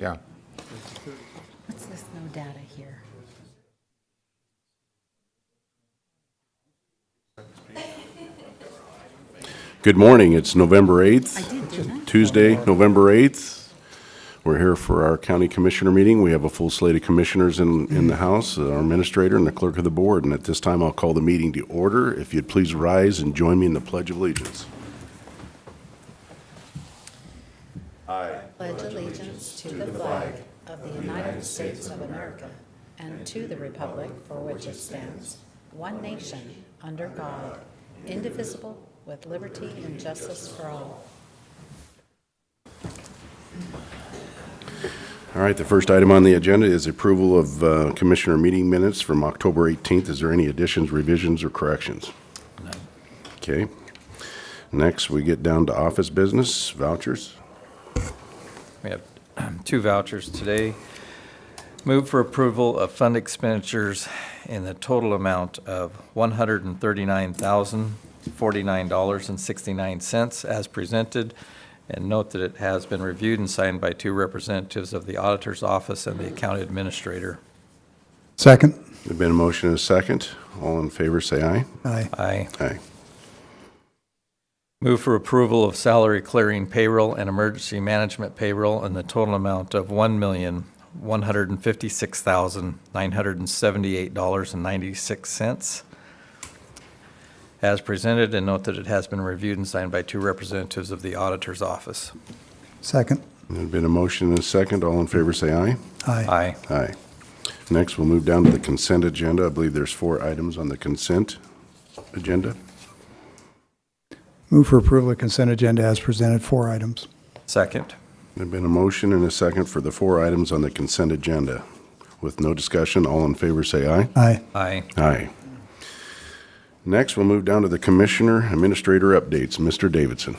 Yeah. What's this no data here? Good morning. It's November 8th. I did, didn't I? Tuesday, November 8th. We're here for our county commissioner meeting. We have a full slate of commissioners in the House, our administrator and the clerk of the board. And at this time, I'll call the meeting to order. If you'd please rise and join me in the Pledge of Allegiance. Pledge allegiance to the flag of the United States of America and to the republic for which it stands, one nation, under God, indivisible, with liberty and justice for all. All right, the first item on the agenda is approval of commissioner meeting minutes from October 18th. Is there any additions, revisions, or corrections? None. Okay. Next, we get down to office business, vouchers. We have two vouchers today. Move for approval of fund expenditures in the total amount of $139,049.69 as presented, and note that it has been reviewed and signed by two representatives of the auditor's office and the county administrator. Second. There's been a motion and a second. All in favor, say aye. Aye. Aye. Aye. Move for approval of salary clearing payroll and emergency management payroll in the total amount of $1,156,978.96 as presented, and note that it has been reviewed and signed by two representatives of the auditor's office. Second. There's been a motion and a second. All in favor, say aye. Aye. Aye. Aye. Next, we'll move down to the consent agenda. I believe there's 4 items on the consent agenda. Move for approval of consent agenda as presented, 4 items. Second. There's been a motion and a second for the 4 items on the consent agenda. With no discussion, all in favor say aye. Aye. Aye. Aye. Next, we'll move down to the commissioner administrator updates. Mr. Davidson.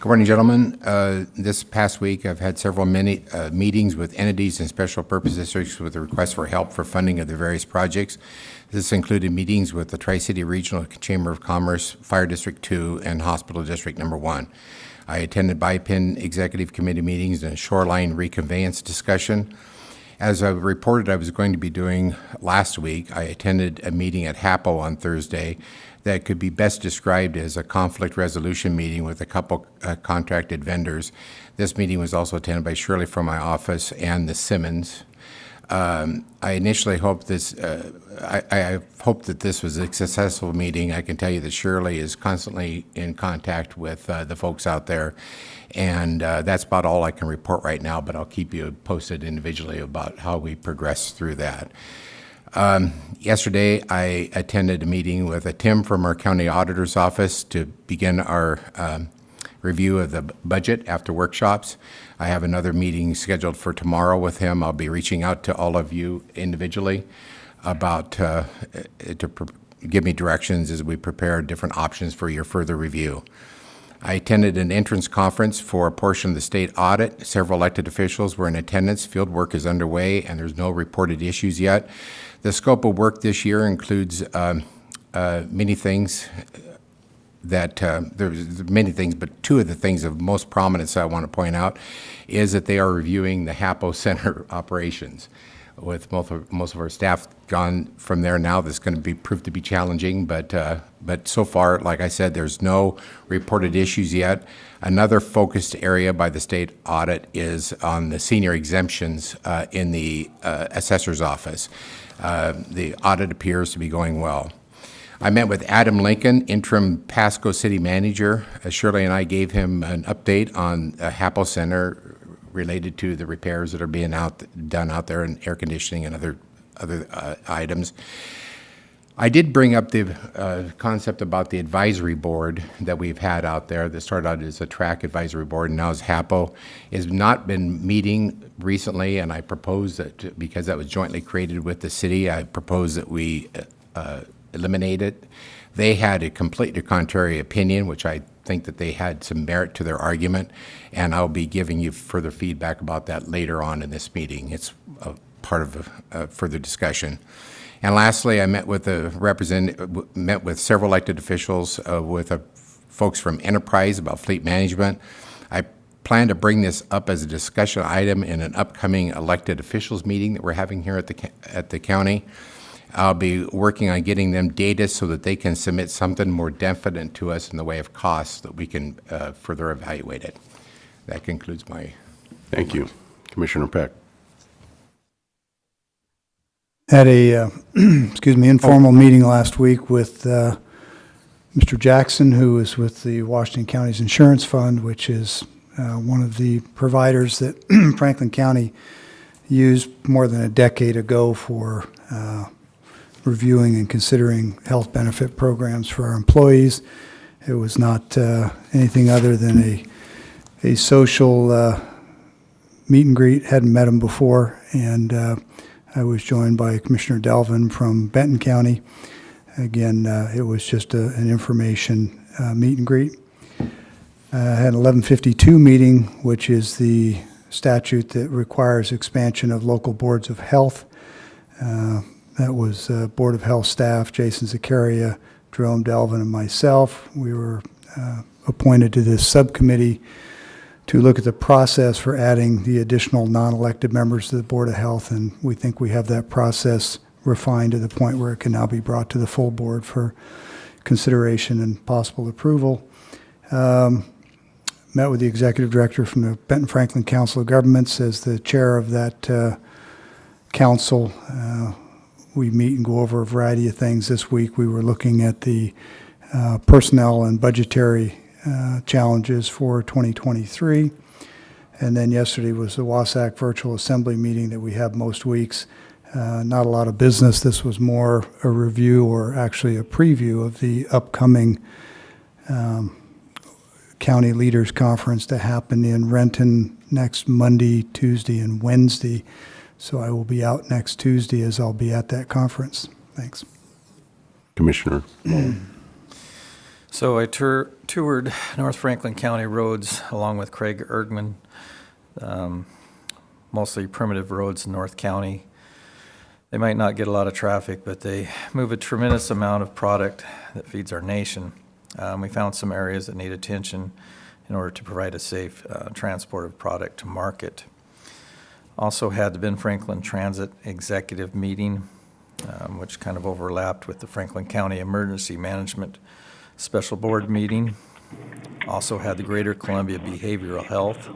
Good morning, gentlemen. This past week, I've had several meetings with entities and special purpose districts with a request for help for funding of the various projects. This included meetings with the Tri-City Regional Chamber of Commerce, Fire District 2, and Hospital District Number 1. I attended BIPIN Executive Committee meetings and a shoreline reconveyance discussion. As I reported I was going to be doing last week, I attended a meeting at HAPO on Thursday that could be best described as a conflict resolution meeting with a couple contracted vendors. This meeting was also attended by Shirley from my office and the Simmons. I initially hoped I hoped that this was a successful meeting. I can tell you that Shirley is constantly in contact with the folks out there, and that's about all I can report right now, but I'll keep you posted individually about how we progress through that. Yesterday, I attended a meeting with Tim from our county auditor's office to begin our review of the budget after workshops. I have another meeting scheduled for tomorrow with him. I'll be reaching out to all of you individually about to give me directions as we prepare different options for your further review. I attended an entrance conference for a portion of the state audit. Several elected officials were in attendance. Field work is underway, and there's no reported issues yet. The scope of work this year includes many things there's many things, but 2 of the things of most prominence I want to point out is that they are reviewing the HAPO Center operations. With most of our staff gone from there now, that's going to be proved to be challenging, but so far, like I said, there's no reported issues yet. Another focused area by the state audit is on the senior exemptions in the assessor's office. The audit appears to be going well. I met with Adam Lincoln, interim Pasco city manager. Shirley and I gave him an update on HAPO Center related to the repairs that are being done out there in air conditioning and other items. I did bring up the concept about the advisory board that we've had out there that started out as a track advisory board and now is HAPO. Has not been meeting recently, and I proposed that because that was jointly created with the city, I proposed that we eliminate it. They had a completely contrary opinion, which I think that they had some merit to their argument, and I'll be giving you further feedback about that later on in this meeting. It's a part of a further discussion. And lastly, I met with several elected officials, with folks from Enterprise about fleet management. I plan to bring this up as a discussion item in an upcoming elected officials meeting that we're having here at the county. I'll be working on getting them data so that they can submit something more definite to us in the way of costs that we can further evaluate it. That concludes my. Thank you. Commissioner Peck. Had a, informal meeting last week with Mr. Jackson, who is with the Washington County's Insurance Fund, which is one of the providers that Franklin County used more than a decade ago for reviewing and considering health benefit programs for our employees. It was not anything other than a social meet and greet. Hadn't met him before, and I was joined by Commissioner Delvin from Benton County. Again, it was just an information meet and greet. Had an 1152 meeting, which is the statute that requires expansion of local boards of health. That was Board of Health staff, Jason Zakaria, Jerome Delvin, and myself. We were appointed to this subcommittee to look at the process for adding the additional non-elected members to the Board of Health, and we think we have that process refined to the point where it can now be brought to the full board for consideration and possible approval. Met with the executive director from the Benton Franklin Council of Governments as the chair of that council. We meet and go over a variety of things. This week we were looking at the personnel and budgetary challenges for 2023. And then yesterday was the WASAC virtual assembly meeting that we have most weeks. Not a lot of business. This was more a review, or actually a preview of the upcoming County Leaders Conference to happen in Renton next Monday, Tuesday, and Wednesday. So I will be out next Tuesday, as I'll be at that conference. Thanks. Commissioner. So I toured North Franklin County roads along with Craig Erdman, mostly primitive roads in North County. They might not get a lot of traffic, but they move a tremendous amount of product that feeds our nation. We found some areas that need attention in order to provide a safe transport of product to market. Also had the Ben Franklin Transit Executive Meeting, which kind of overlapped with the Franklin County Emergency Management Special Board Meeting. Also had the Greater Columbia Behavioral Health,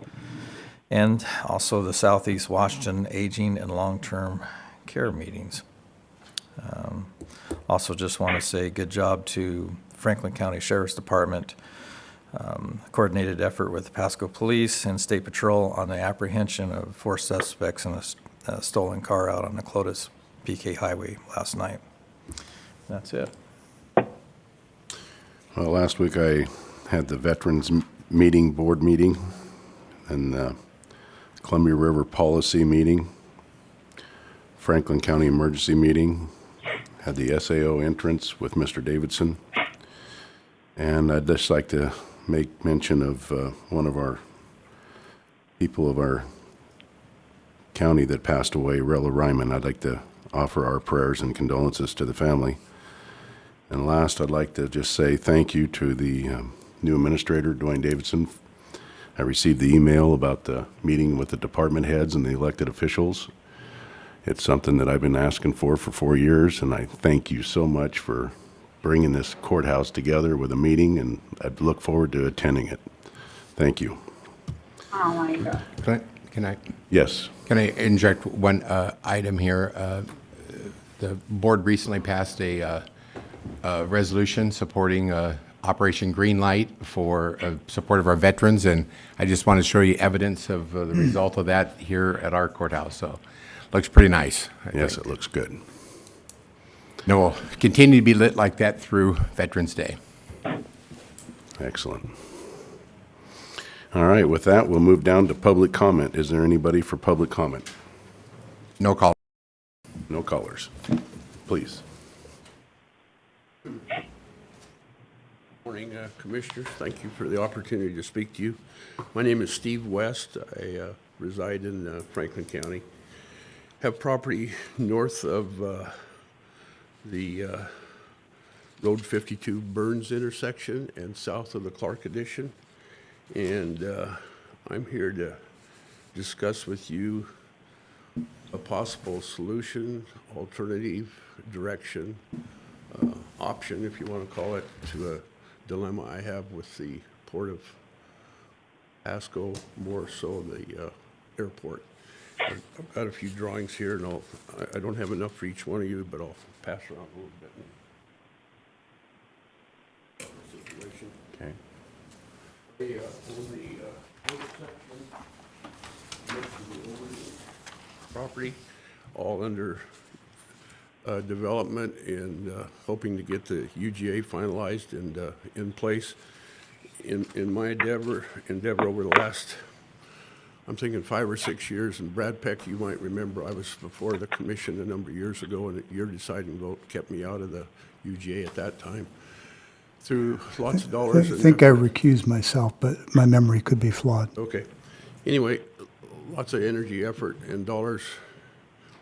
and also the Southeast Washington Aging and Long-Term Care meetings. Also just want to say good job to Franklin County Sheriff's Department, coordinated effort with Pasco Police and State Patrol on the apprehension of 4 suspects in a stolen car out on the Clotis PK Highway last night. That's it. Well, last week I had the Veterans Board meeting, and the Columbia River Policy meeting, Franklin County Emergency meeting, had the SAO entrance with Mr. Davidson. And I'd just like to make mention of one of our people of our county that passed away, Rella Ryman. I'd like to offer our prayers and condolences to the family. And last, I'd like to just say thank you to the new administrator, Dwayne Davidson. I received the email about the meeting with the department heads and the elected officials. It's something that I've been asking for 4 years, and I thank you so much for bringing this courthouse together with a meeting, and I look forward to attending it. Thank you. Oh my God. Can I Yes. inject one item here? The board recently passed a resolution supporting Operation Greenlight for support of our veterans, and I just want to show you evidence of the result of that here at our courthouse. So, looks pretty nice. I Yes, think. it looks good. And it will continue to be lit like that through Veterans Day. Excellent. All right, with that, we'll move down to public comment. Is there anybody for public comment? No call. No callers. Please. Morning, Commissioners. Thank you for the opportunity to speak to you. My name is Steve West. I reside in Franklin County. Have property north of the Road 52 Burns intersection and south of the Clark Addition. And I'm here to discuss with you a possible solution, alternative, direction, option, if you want to call it, to a dilemma I have with the Port of Pasco, more so the airport. I've got a few drawings here, and I don't have enough for each one of you, but I'll pass around a little bit. Situation. Okay. On the over section, next to the over property, all under development and hoping to get the UGA finalized and in place. In my endeavor over the last, I'm thinking 5 or 6 years, and Brad Peck, you might remember, I was before the commission a number of years ago, and your deciding vote kept me out of the UGA at that time. Through lots of I dollars. and think I recused myself, but my memory could be flawed. Okay. Anyway, lots of energy, effort, and dollars,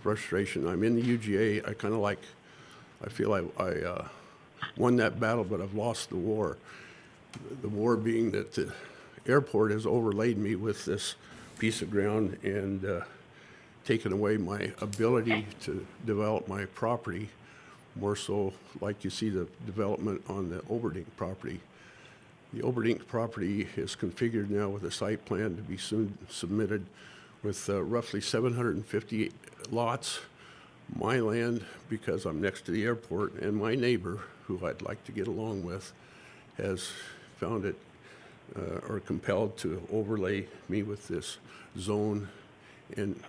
frustration. I'm in the UGA. I feel I won that battle, but I've lost the war. The war being that the airport has overlaid me with this piece of ground and taken away my ability to develop my property, more so like you see the development on the Oberdink property. The Oberdink property is configured now with a site plan to be soon submitted with roughly 750 lots. My land, because I'm next to the airport, and my neighbor, who I'd like to get along with, has found it or compelled to overlay me with this zone and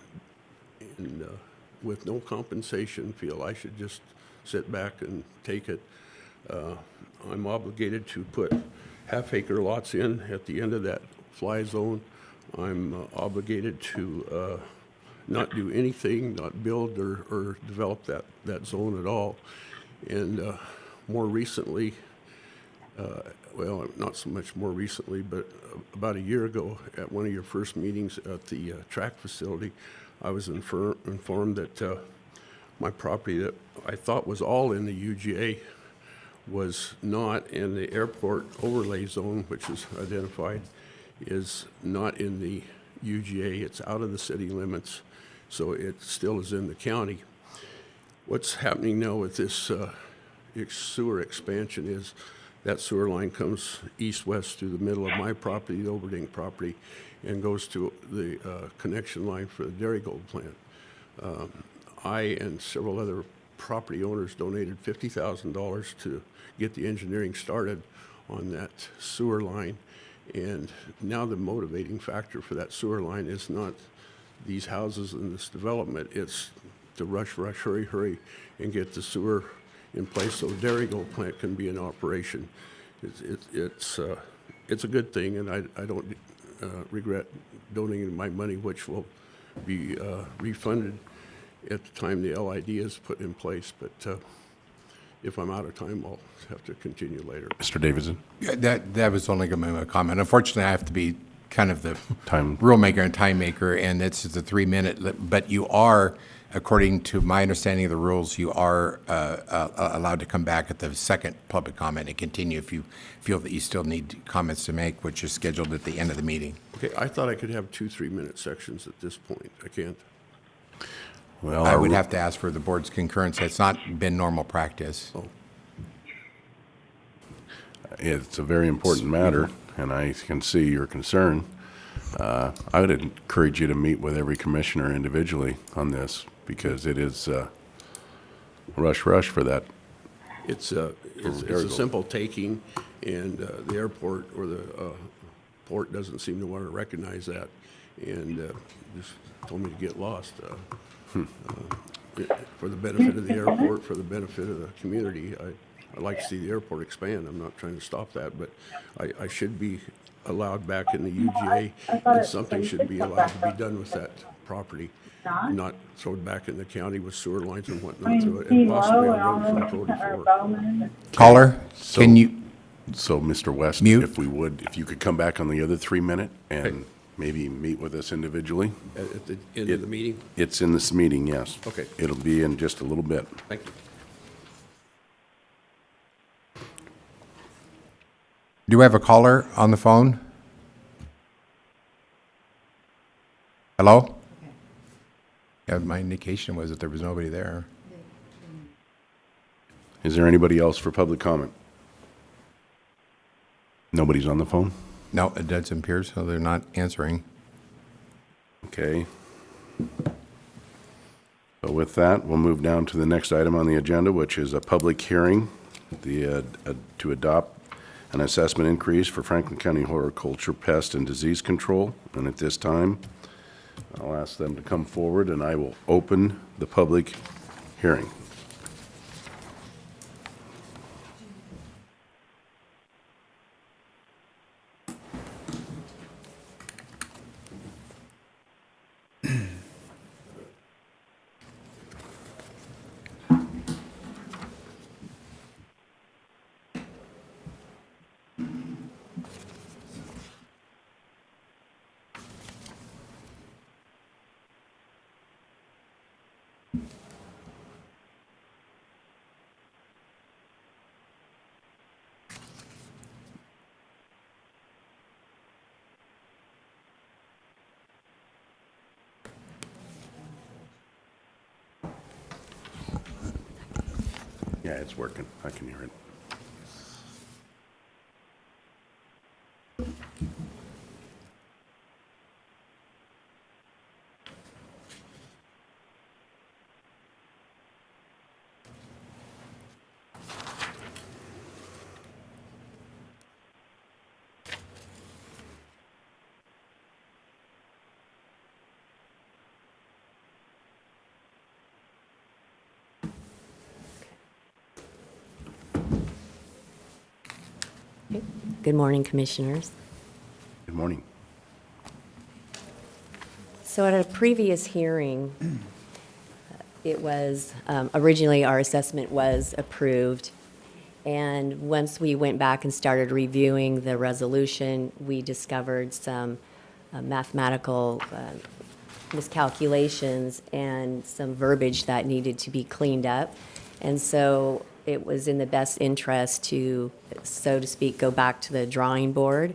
with no compensation, feel I should just sit back and take it. I'm obligated to put half-acre lots in at the end of that fly zone. I'm obligated to not do anything, not build or develop that zone at all. And more recently, well, not so much more recently, but about a year ago at one of your first meetings at the track facility, I was informed that my property that I thought was all in the UGA was not, in the airport overlay zone, which is identified, is not in the UGA. It's out of the city limits, so it still is in the county. What's happening now with this sewer expansion is that sewer line comes east-west through the middle of my property, the Oberdink property, and goes to the connection line for the Dairygold plant. I and several other property owners donated $50,000 to get the engineering started on that sewer line. And now the motivating factor for that sewer line is not these houses and this development, it's to rush, hurry, and get the sewer in place so the Dairygold plant can be in operation. It's a good thing, and I don't regret donating my money, which will be refunded at the time the LID is put in place. But if I'm out of time, I'll have to continue later. Mr. Davidson? Yeah, that was only going to be a comment. Unfortunately, I have to be kind of the Time. rule maker and time maker, and it's a 3-minute, but you are, according to my understanding of the rules, you are allowed to come back at the second public comment and continue if you feel that you still need comments to make, which is scheduled at the end of the meeting. Okay, I thought I could have 2 3-minute sections at this point. I can't. Well, I would have to ask for the board's concurrence. It's not been normal practice. Oh, it's a very important matter, and I can see your concern. I would encourage you to meet with every commissioner individually on this, because it is rush for that. it's a simple taking, and the airport or the port doesn't seem to want to recognize that, and just told me to get lost. For the benefit of the airport, for the benefit of the community, I'd like to see the airport expand. I'm not trying to stop that, but I should be allowed back in the UGA, and something should be allowed to be done with that property, not thrown back in the county with sewer lines and whatnot through it, and possibly on Road 444. Caller, can you, So, Mr. West, Mute. if you could come back on the other 3-minute and maybe meet with us individually. At the end of the meeting? It's in this meeting, yes. Okay. It'll be in just a little bit. Thank you. do we have a caller on the phone? Hello? Yeah, my indication was that there was nobody there. Is there anybody else for public comment? Nobody's on the phone? No, it doesn't appear, so they're not answering. Okay. So with that, we'll move down to the next item on the agenda, which is a public hearing to adopt an assessment increase for Franklin County Horticulture Pest and Disease Control. And at this time, I'll ask them to come forward, and I will open the public hearing. Yeah, it's working. I can hear it. Good morning, Commissioners. Good morning. So at a previous hearing, it was, originally our assessment was approved. And once we went back and started reviewing the resolution, we discovered some mathematical miscalculations and some verbiage that needed to be cleaned up. And so it was in the best interest to, so to speak, go back to the drawing board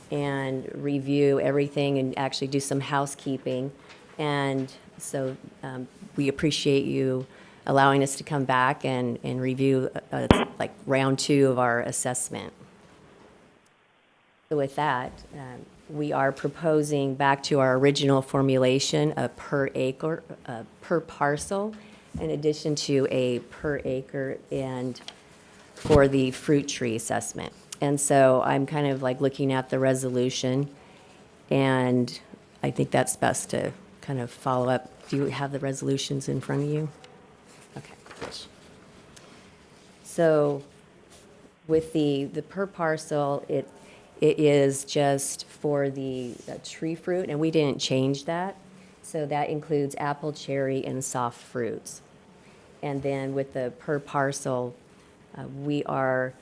and review everything and actually do some housekeeping. And so we appreciate you allowing us to come back and review like round 2 of our assessment. So with that, we are proposing back to our original formulation, a per acre, per parcel, in addition to a per acre and for the fruit tree assessment. And so I'm kind of like looking at the resolution, and I think that's best to kind of follow up. Do you have the resolutions in front of you? Okay. Yes. So with the per parcel, it is just for the tree fruit, and we didn't change that. So that includes apple, cherry, and soft fruits. And then with the per parcel, we are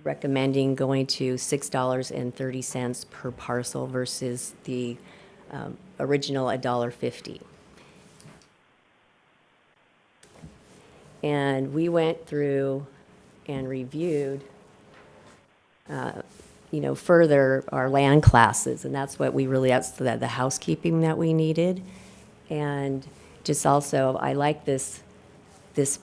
recommending going to $6.30 per parcel versus the original $1.50. And we went through and reviewed, further our land classes, and that's what we really, that's the housekeeping that we needed. And just also, I like this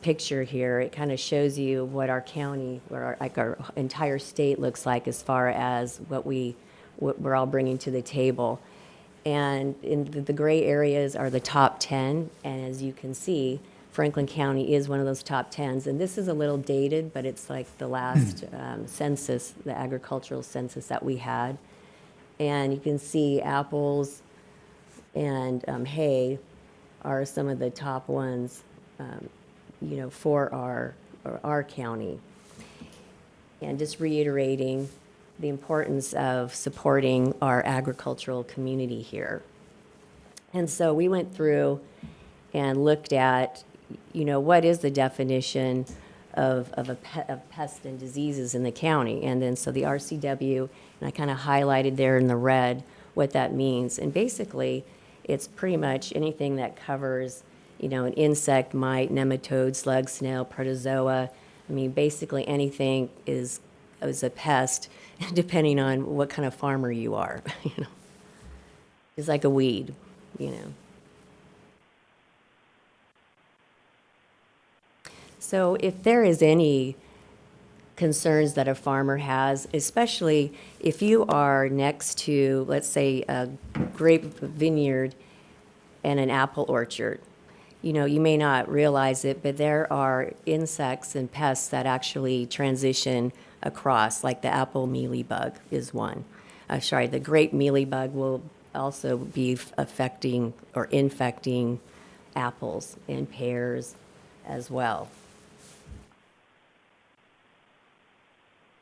picture here. It kind of shows you what our county, or our entire state looks like as far as what we're all bringing to the table. And in the gray areas are the top 10, and as you can see, Franklin County is one of those top 10s. And this is a little dated, but it's like the last census, the agricultural census that we had. And you can see apples and hay are some of the top ones, for our county. And just reiterating the importance of supporting our agricultural community here. And so we went through and looked at, what is the definition of pests and diseases in the county? And then so the RCW, and I kind of highlighted there in the red what that means. And basically, it's pretty much anything that covers, an insect, mite, nematode, slug, snail, protozoa. I mean, basically anything is a pest, depending on what kind of farmer you are. It's like a weed. you know. So if there is any concerns that a farmer has, especially if you are next to, let's say, a grape vineyard and an apple orchard, you know, you may not realize it, but there are insects and pests that actually transition across, like the apple mealybug is one. Sorry, the grape mealybug will also be affecting or infecting apples and pears as well.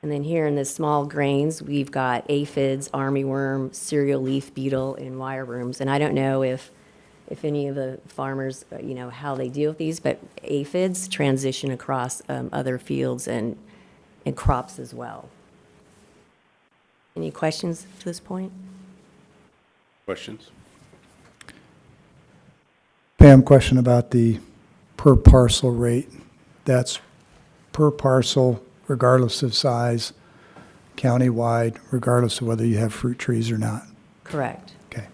And then here in the small grains, we've got aphids, armyworm, cereal leaf beetle, and wireworms. And I don't know if any of the farmers, you know, how they deal with these, but aphids transition across other fields and crops as well. Any questions to this point? Questions? Pam, question about the per parcel rate. That's per parcel regardless of size, countywide, regardless of whether you have fruit trees or not. Correct. Okay.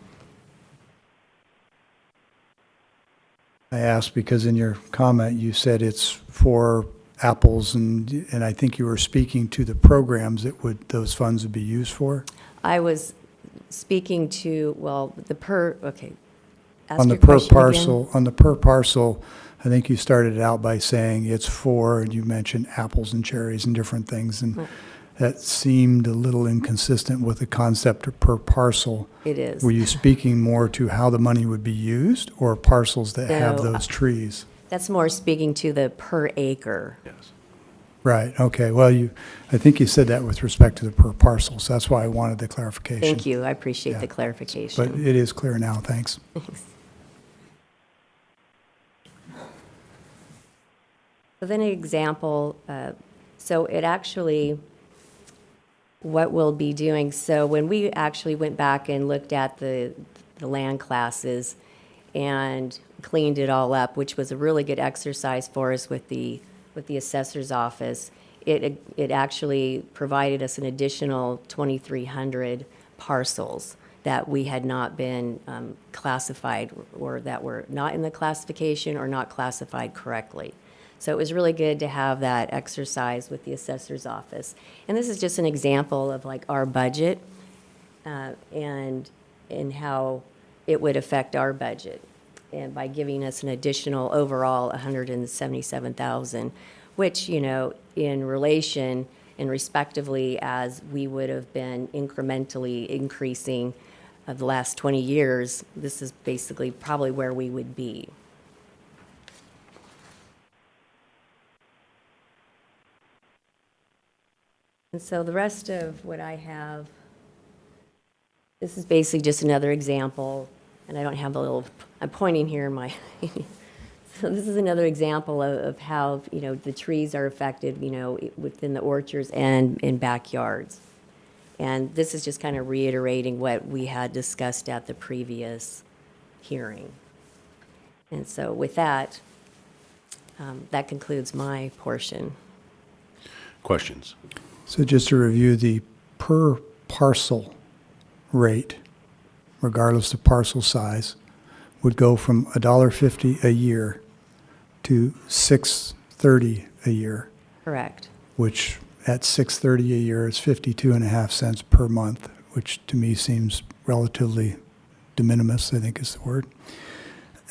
I asked because in your comment, you said it's for apples, and I think you were speaking to the programs that those funds would be used for. I was speaking to, well, okay. Ask On the your per question again. parcel, on the per parcel, I think you started out by saying it's for, and you mentioned apples and cherries and different things, and that seemed a little inconsistent with the concept of per parcel. It is. Were you speaking more to how the money would be used, or parcels that have No, those trees? That's more speaking to the per acre. Yes. Right, okay, well, I think you said that with respect to the per parcel, so that's why I wanted the clarification. Thank you. I appreciate Yeah. the clarification. But it is clear now, thanks. So then an example, so it actually, what we'll be doing, so when we actually went back and looked at the land classes and cleaned it all up, which was a really good exercise for us with the assessor's office, it actually provided us an additional 2,300 parcels that we had not been classified, or that were not in the classification or not classified correctly. So it was really good to have that exercise with the assessor's office. And this is just an example of like our budget and how it would affect our budget. And by giving us an additional overall 177,000, which, you know, in relation and respectively as we would have been incrementally increasing the last 20 years, this is basically probably where we would be. And so the rest of what I have, this is basically just another example, and I don't have a little, I'm pointing here in my, so this is another example of how, you know, the trees are affected, you know, within the orchards and in backyards. And this is just kind of reiterating what we had discussed at the previous hearing. And so with that, that concludes my portion. Questions? So just to review, the per parcel rate, regardless of parcel size, would go from $1.50 a year to $6.30 a year, Correct. which at $6.30 a year is 52.5 cents per month, which to me seems relatively de minimis, I think is the word.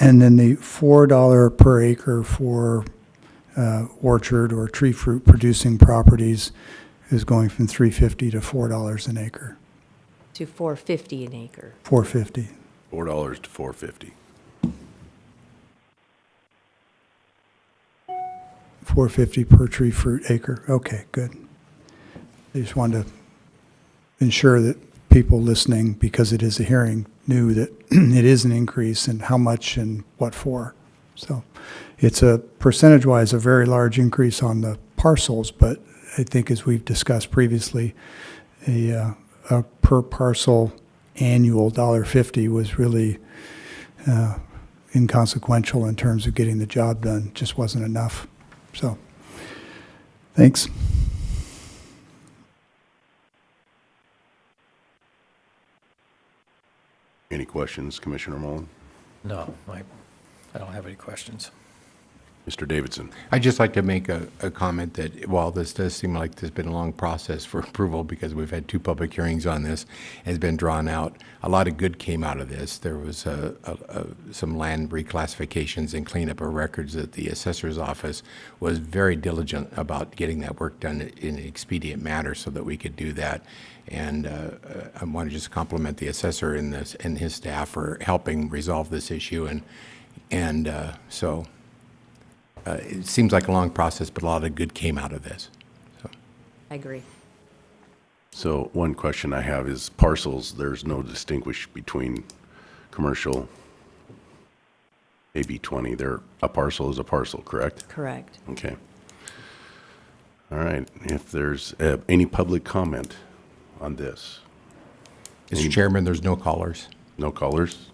And then the $4 per acre for orchard or tree fruit producing properties is going from $3.50 to $4 an acre. To $4.50 an acre. $4.50. $4 to $4.50. $4.50 per tree fruit acre. Okay, good. I just wanted to ensure that people listening, because it is a hearing, knew that it is an increase and how much and what for. So it's a percentage-wise a very large increase on the parcels, but I think as we've discussed previously, a per parcel annual $1.50 was really inconsequential in terms of getting the job done. Just wasn't enough. So, thanks. Any questions, Commissioner Mullen? No, I don't have any questions. Mr. Davidson? I'd just like to make a comment that while this does seem like there's been a long process for approval because we've had 2 public hearings on this, and it's been drawn out, a lot of good came out of this. There was some land reclassifications and cleanup of records that the assessor's office was very diligent about getting that work done in an expedient manner so that we could do that. And I want to just compliment the assessor and his staff for helping resolve this issue. So it seems like a long process, but a lot of good came out of this. So. I agree. So one question I have is parcels, there's no distinguish between commercial, AB 20. A parcel is a parcel, correct? Correct. Okay. All right. If there's any public comment on this? Mr. Chairman, there's no callers. No callers?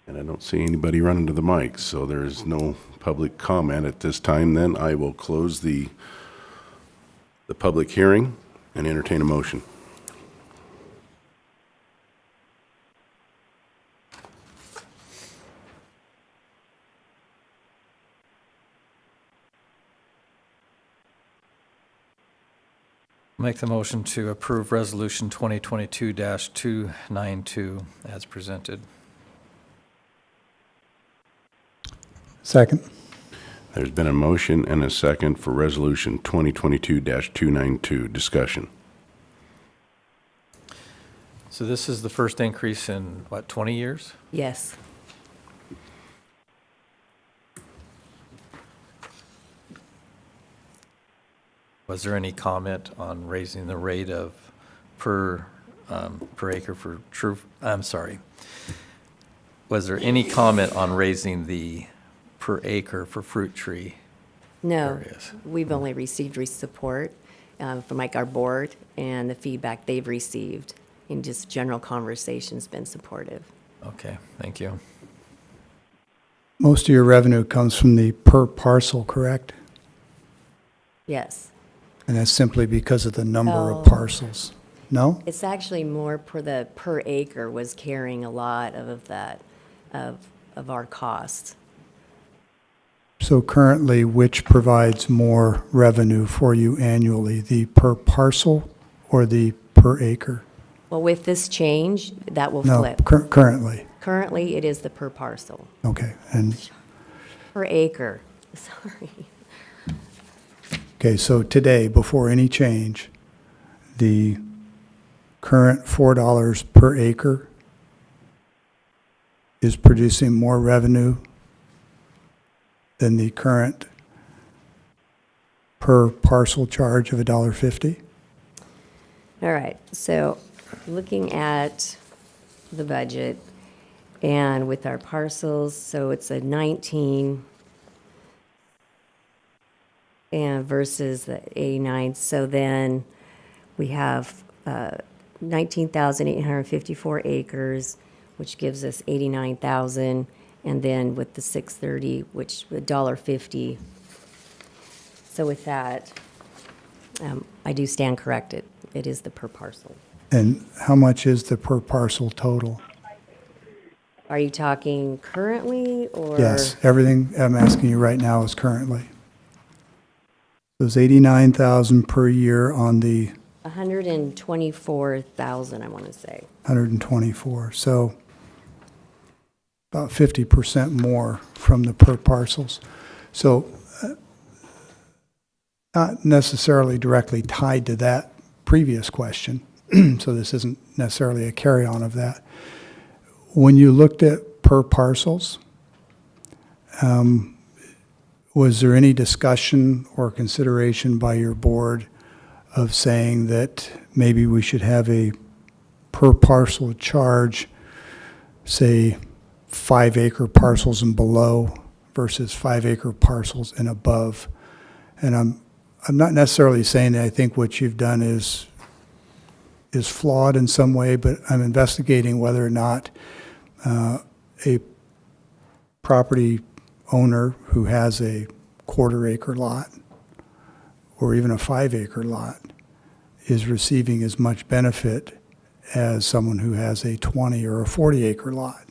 And I don't see anybody running to the mic, so there is no public comment at this time. Then I will close the public hearing and entertain a motion. Make the motion to approve Resolution 2022-292 as presented. Second. There's been a motion and a second for Resolution 2022-292. Discussion. So this is the first increase in, 20 years? Yes. Was there any comment on raising the rate of per acre for was there any comment on raising the per acre for fruit tree No, areas? we've only received support from like our board and the feedback they've received, and just general conversation's been supportive. Okay, thank you. Most of your revenue comes from the per parcel, correct? Yes. And that's simply because of the number Oh. of parcels. No? It's actually more per acre was carrying a lot of that, of our costs. So currently, which provides more revenue for you annually, the per parcel or the per acre? Well, with this change, that will No, flip. currently. Currently, it is the per parcel, Okay, and, per acre, sorry. okay, so today, before any change, the current $4 per acre is producing more revenue than the current per parcel charge of $1.50? All right, so looking at the budget and with our parcels, so it's a 19 and versus the 89. So then we have 19,854 acres, which gives us 89,000. And then with the 630, which $1.50. So with that, I do stand corrected. It is the per parcel. And how much is the per parcel total? Are you talking currently or? Yes, everything I'm asking you right now is currently. Those 89,000 per year on the 124,000, I want to say. 124, so about 50% more from the per parcels. So not necessarily directly tied to that previous question, so this isn't necessarily a carry-on of that. When you looked at per parcels, was there any discussion or consideration by your board of saying that maybe we should have a per parcel charge, say 5-acre parcels and below versus 5-acre parcels and above? And I'm not necessarily saying that I think what you've done is flawed in some way, but I'm investigating whether or not a property owner who has a 1/4-acre lot or even a 5-acre lot is receiving as much benefit as someone who has a 20 or a 40 acre lot.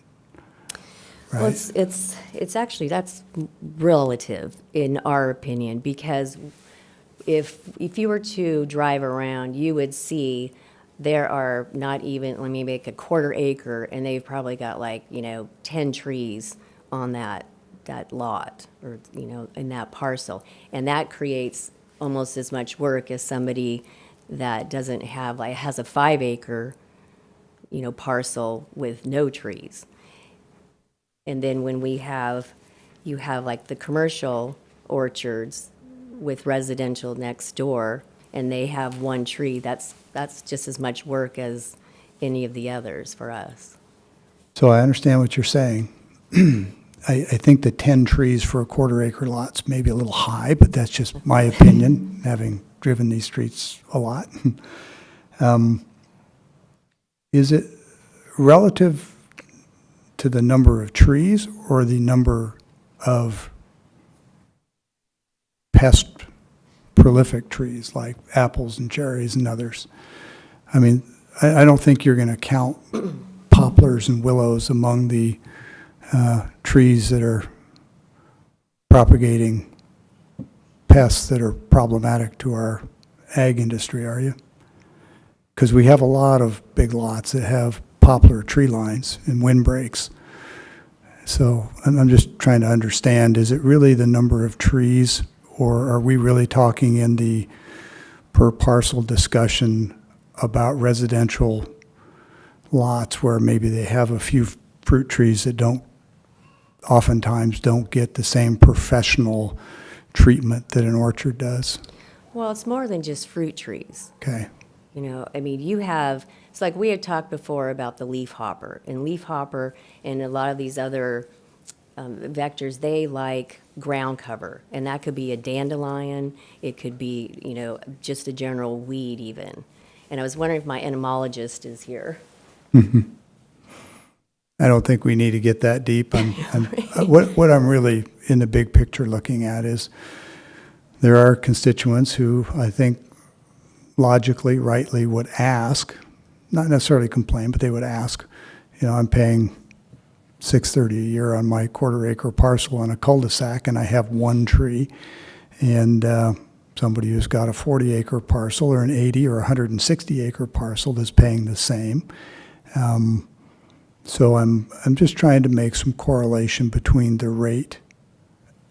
Well, Right? it's actually, that's relative in our opinion, because if you were to drive around, you would see there are not even, let me make a quarter acre, and they've probably got like, 10 trees on that lot, or, in that parcel. And that creates almost as much work as somebody that doesn't have, like, has a 5 acre, parcel with no trees. And then when you have like the commercial orchards with residential next door, and they have 1 tree, that's just as much work as any of the others for us. So I understand what you're saying. I think the 10 trees for a quarter acre lot's maybe a little high, but that's just my opinion, having driven these streets a lot. Is it relative to the number of trees or the number of pest prolific trees like apples and cherries and others? I mean, I don't think you're going to count poplars and willows among the trees that are propagating pests that are problematic to our ag industry, are you? Because we have a lot of big lots that have poplar tree lines and windbreaks. So I'm just trying to understand, is it really the number of trees, or are we really talking in the per parcel discussion about residential lots where maybe they have a few fruit trees that oftentimes don't get the same professional treatment that an orchard does? Well, it's more than just fruit trees. Okay. I mean, it's like we had talked before about the leafhopper. And leafhopper and a lot of these other vectors, they like ground cover. And that could be a dandelion. It could be, just a general weed even. And I was wondering if my entomologist is here. I don't think we need to get that deep. What I'm really in the big picture looking at is there are constituents who I think logically, rightly would ask, not necessarily complain, but they would ask, I'm paying $630 a year on my quarter acre parcel in a cul-de-sac, and I have 1 tree, and somebody who's got a 40 acre parcel or an 80 or 160 acre parcel is paying the same. So I'm just trying to make some correlation between the rate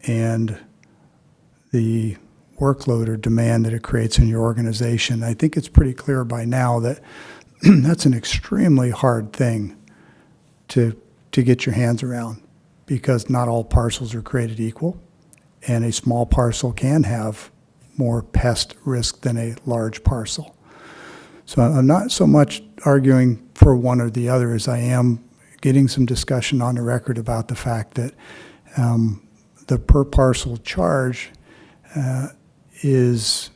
and the workload or demand that it creates in your organization. I think it's pretty clear by now that that's an extremely hard thing to get your hands around, because not all parcels are created equal, and a small parcel can have more pest risk than a large parcel. So I'm not so much arguing for one or the other as I am getting some discussion on the record about the fact that the per parcel charge is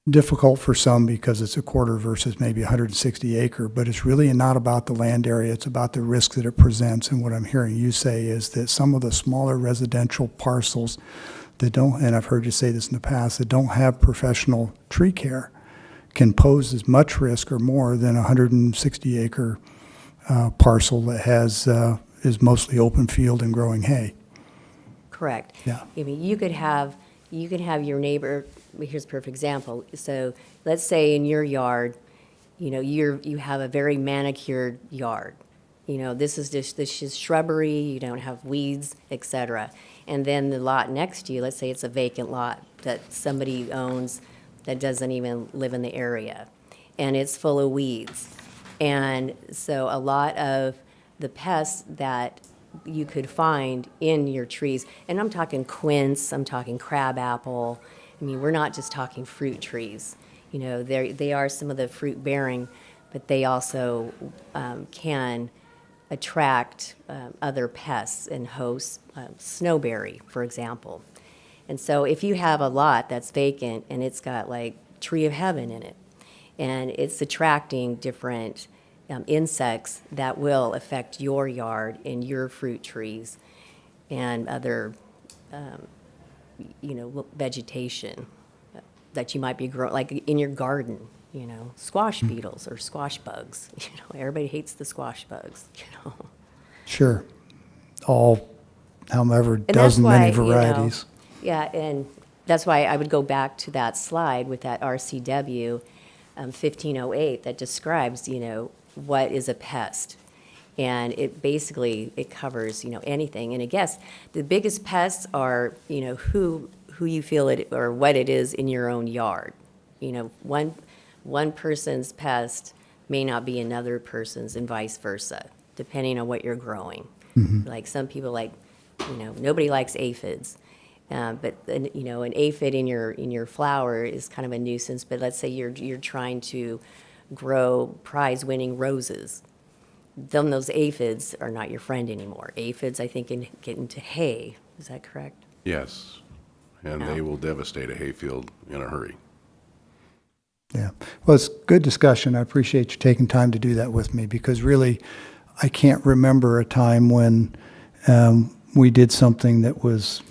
difficult for some because it's a quarter versus maybe 160 acre, but it's really not about the land area, it's about the risk that it presents. And what I'm hearing you say is that some of the smaller residential parcels that don't, and I've heard you say this in the past, that don't have professional tree care can pose as much risk or more than a 160 acre parcel that is mostly open field and growing hay. Correct. Yeah. I mean, you could have your neighbor, here's a perfect example. So let's say in your yard, you have a very manicured yard. This is shrubbery, you don't have weeds, et cetera. And then the lot next to you, let's say it's a vacant lot that somebody owns that doesn't even live in the area, and it's full of weeds. And so a lot of the pests that you could find in your trees, and I'm talking quince, I'm talking crabapple. I mean, we're not just talking fruit trees. They are some of the fruit bearing, but they also can attract other pests and hosts, snowberry, for example. And so if you have a lot that's vacant and it's got like tree of heaven in it, and it's attracting different insects that will affect your yard and your fruit trees and other, vegetation that you might be growing, like in your garden, squash beetles or squash bugs. Everybody hates the squash bugs. Sure. All, however, And that's dozen many why, varieties. Yeah, and that's why I would go back to that slide with that RCW 1508 that describes, what is a pest. And it covers, anything. And I guess the biggest pests are, who you feel it or what it is in your own yard. One person's pest may not be another person's and vice versa, depending on what you're growing. Like some people nobody likes aphids. But an aphid in your flower is kind of a nuisance. But let's say you're trying to grow prize-winning roses. Then those aphids are not your friend anymore. Aphids, I think, can get into hay. Is that correct? Yes, and they will devastate a hayfield in a hurry. Yeah. Well, it's good discussion. I appreciate you taking time to do that with me because really, I can't remember a time when we did something that was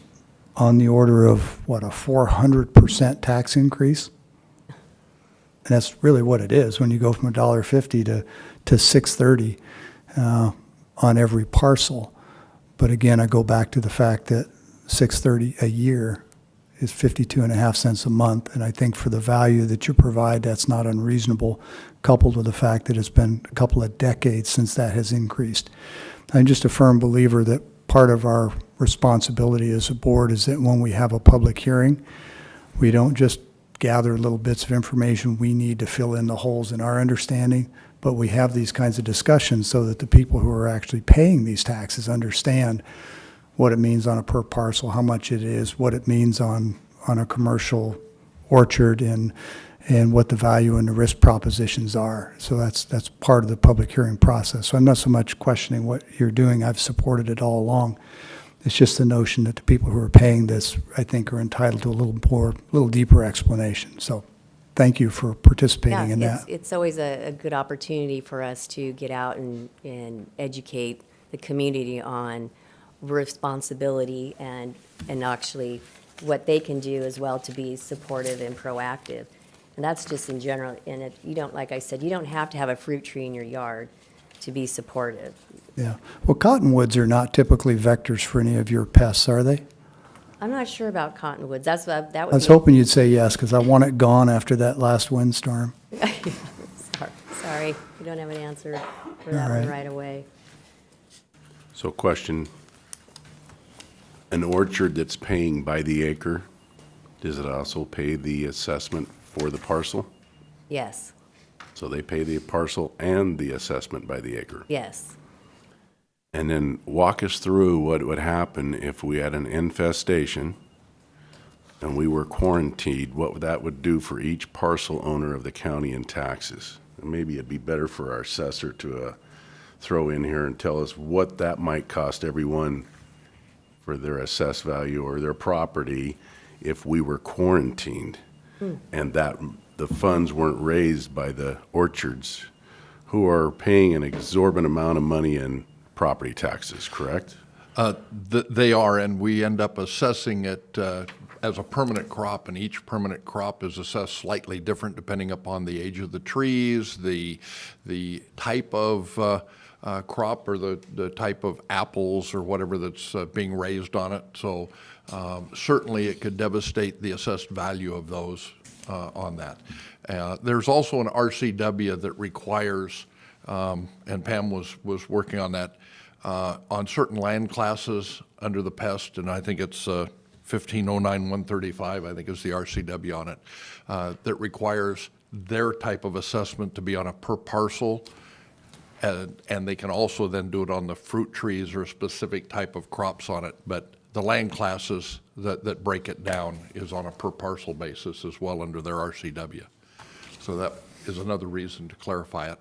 on the order of, a 400% tax increase? And that's really what it is when you go from $1.50 to $6.30 on every parcel. But again, I go back to the fact that $6.30 a year is 52.5 cents a month, and I think for the value that you provide, that's not unreasonable, coupled with the fact that it's been a couple of decades since that has increased. I'm just a firm believer that part of our responsibility as a board is that when we have a public hearing, we don't just gather little bits of information we need to fill in the holes in our understanding, but we have these kinds of discussions so that the people who are actually paying these taxes understand what it means on a per parcel, how much it is, what it means on a commercial orchard, and what the value and the risk propositions are. So that's part of the public hearing process. So I'm not so much questioning what you're doing. I've supported it all along. It's just the notion that the people who are paying this, I think, are entitled to a little deeper explanation. So thank you for participating in that. It's always a good opportunity for us to get out and educate the community on responsibility and actually what they can do as well to be supportive and proactive. And that's just in general. And you don't, like I said, you don't have to have a fruit tree in your yard to be supportive. Yeah. Well, cottonwoods are not typically vectors for any of your pests, are they? I'm not sure about cottonwoods. That would I was be- hoping you'd say yes, because I want it gone after that last windstorm. Sorry, we don't have an answer for that one right away. So question, an orchard that's paying by the acre, does it also pay the assessment for the parcel? Yes, So they pay the parcel and the assessment by the acre. yes. And then walk us through what would happen if we had an infestation and we were quarantined, what that would do for each parcel owner of the county in taxes. And maybe it'd be better for our assessor to throw in here and tell us what that might cost everyone for their assessed value or their property if we were quarantined and that the funds weren't raised by the orchards who are paying an exorbitant amount of money in property taxes, correct? They are, and we end up assessing it as a permanent crop, and each permanent crop is assessed slightly different depending upon the age of the trees, the type of crop, or the type of apples or whatever that's being raised on it. So certainly it could devastate the assessed value of those on that. There's also an RCW that requires, and Pam was working on that, on certain land classes under the pest, and I think it's 1509-135, I think is the RCW on it, that requires their type of assessment to be on a per parcel, and they can also then do it on the fruit trees or a specific type of crops on it. But the land classes that break it down is on a per parcel basis as well under their RCW. So that is another reason to clarify it.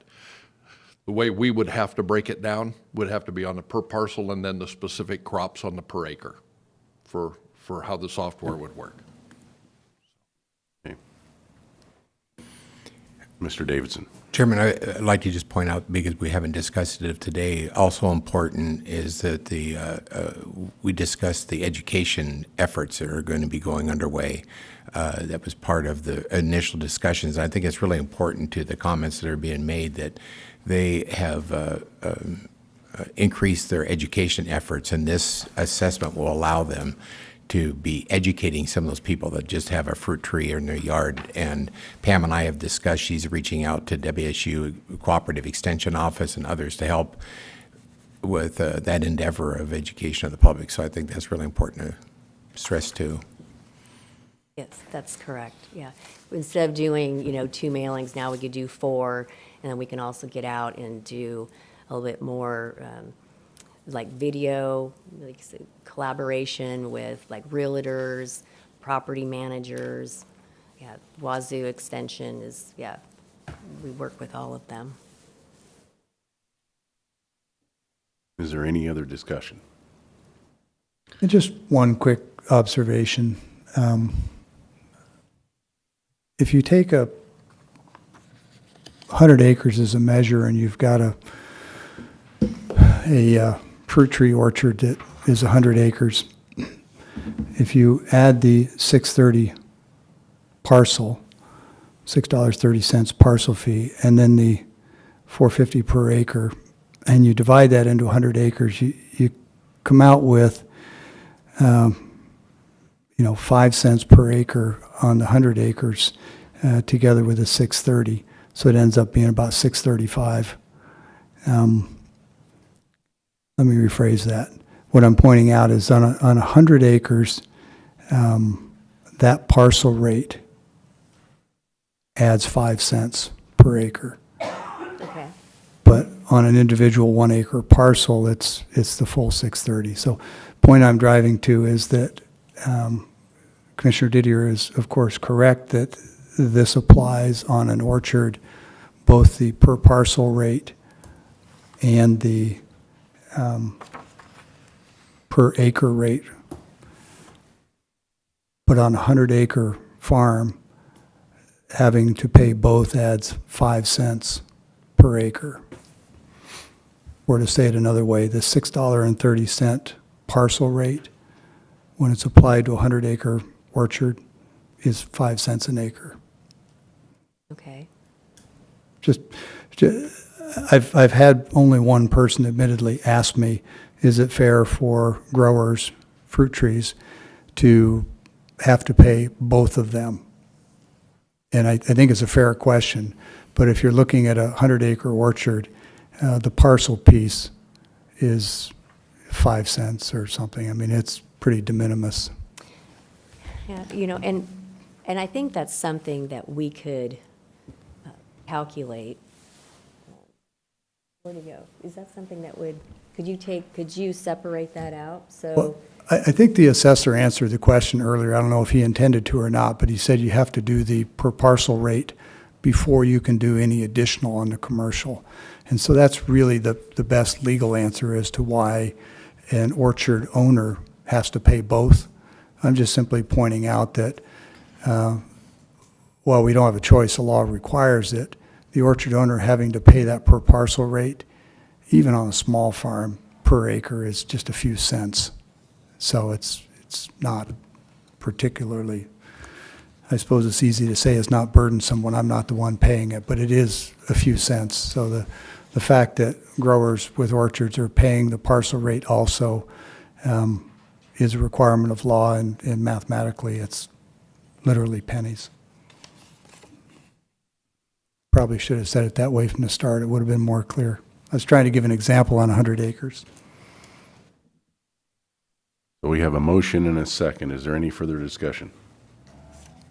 The way we would have to break it down would have to be on the per parcel and then the specific crops on the per acre for how the software would work. Okay. Mr. Davidson. Chairman, I'd like to just point out, because we haven't discussed it today, also important is that we discussed the education efforts that are going to be going underway. That was part of the initial discussions. I think it's really important to the comments that are being made that they have increased their education efforts, and this assessment will allow them to be educating some of those people that just have a fruit tree in their yard. And Pam and I have discussed, she's reaching out to WSU Cooperative Extension Office and others to help with that endeavor of education of the public. So I think that's really important to stress too. Yes, that's correct, yeah. Instead of doing, 2 mailings, now we could do 4, and then we can also get out and do a little bit more, like video, like collaboration with like realtors, property managers. Yeah, Wazoo Extension is, we work with all of them. Is there any other discussion? And just one quick observation. If you take 100 acres as a measure and you've got a fruit tree orchard that is 100 acres, if you add the 630 parcel, $6.30 parcel fee, and then the $4.50 per acre, and you divide that into 100 acres, you come out with 5 cents per acre on the 100 acres, together with the 630. So it ends up being about 635. Let me rephrase that. What I'm pointing out is on 100 acres, that parcel rate adds 5 cents per acre. Okay. But on an individual 1 acre parcel, it's the full 630. So point I'm driving to is that Commissioner Didier is, of course, correct that this applies on an orchard, both the per parcel rate and the per acre rate. But on a 100 acre farm, having to pay both adds 5 cents per acre. Or to say it another way, the $6.30 parcel rate, when it's applied to a 100 acre orchard, is 5 cents an acre. Okay. I've had only one person admittedly ask me, is it fair for growers, fruit trees, to have to pay both of them? And I think it's a fair question, but if you're looking at a 100 acre orchard, the parcel piece is 5 cents or something. I mean, it's pretty de minimis. Yeah, and I think that's something that we could calculate. Where'd it go? Is that something that could you separate that out? So, Well, I think the assessor answered the question earlier. I don't know if he intended to or not, but he said you have to do the per parcel rate before you can do any additional on the commercial. And so that's really the best legal answer as to why an orchard owner has to pay both. I'm just simply pointing out that while we don't have a choice, the law requires it, the orchard owner having to pay that per parcel rate, even on a small farm, per acre is just a few cents. So it's not particularly, I suppose it's easy to say it's not burdensome when I'm not the one paying it, but it is a few cents. So the fact that growers with orchards are paying the parcel rate also is a requirement of law, and mathematically it's literally pennies. Probably should have said it that way from the start. It would have been more clear. I was trying to give an example on 100 acres. So we have a motion and a second. Is there any further discussion?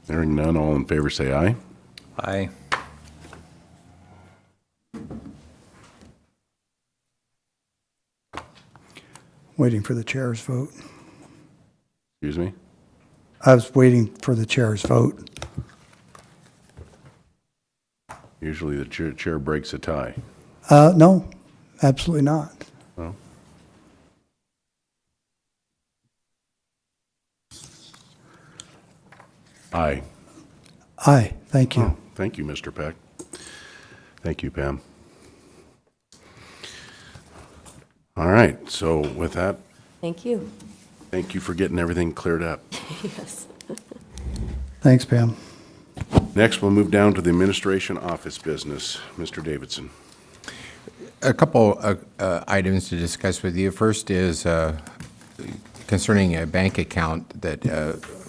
Hearing none, all in favor say aye. Aye. Waiting for the chair's vote. Excuse me? I was waiting for the chair's vote. Usually the chair breaks a tie. No, absolutely not. No? Aye. Aye, thank you. Thank you, Mr. Peck. Thank you, Pam. All right, so with that, Thank you. thank you for getting everything cleared up. Yes. Thanks, Pam. Next, we'll move down to the administration office business. Mr. Davidson. A couple items to discuss with you. First is concerning a bank account that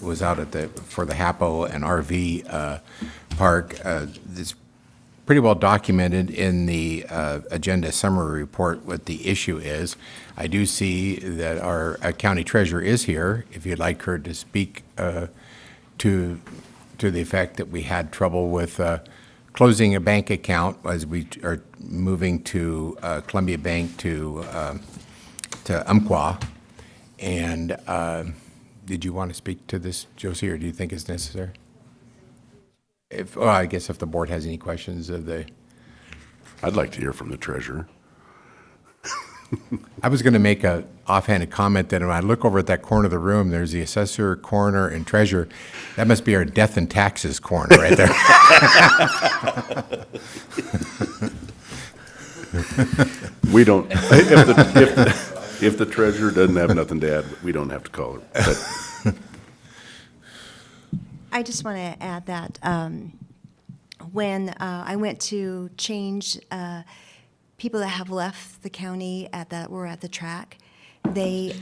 was out for the HAPO and RV park. It's pretty well documented in the agenda summary report what the issue is. I do see that our county treasurer is here. If you'd like her to speak to the effect that we had trouble with closing a bank account as we are moving to Columbia Bank to Umpqua. And did you want to speak to this, Josie, or do you think it's necessary? I guess if the board has any questions of the, I'd like to hear from the treasurer. I was going to make a offhanded comment that when I look over at that corner of the room, there's the assessor, coroner, and treasurer. That must be our death and taxes corner right there. We don't, if the treasurer doesn't have nothing to add, we don't have to call her. But I just want to add that when I went to change people that have left the county were at the track, they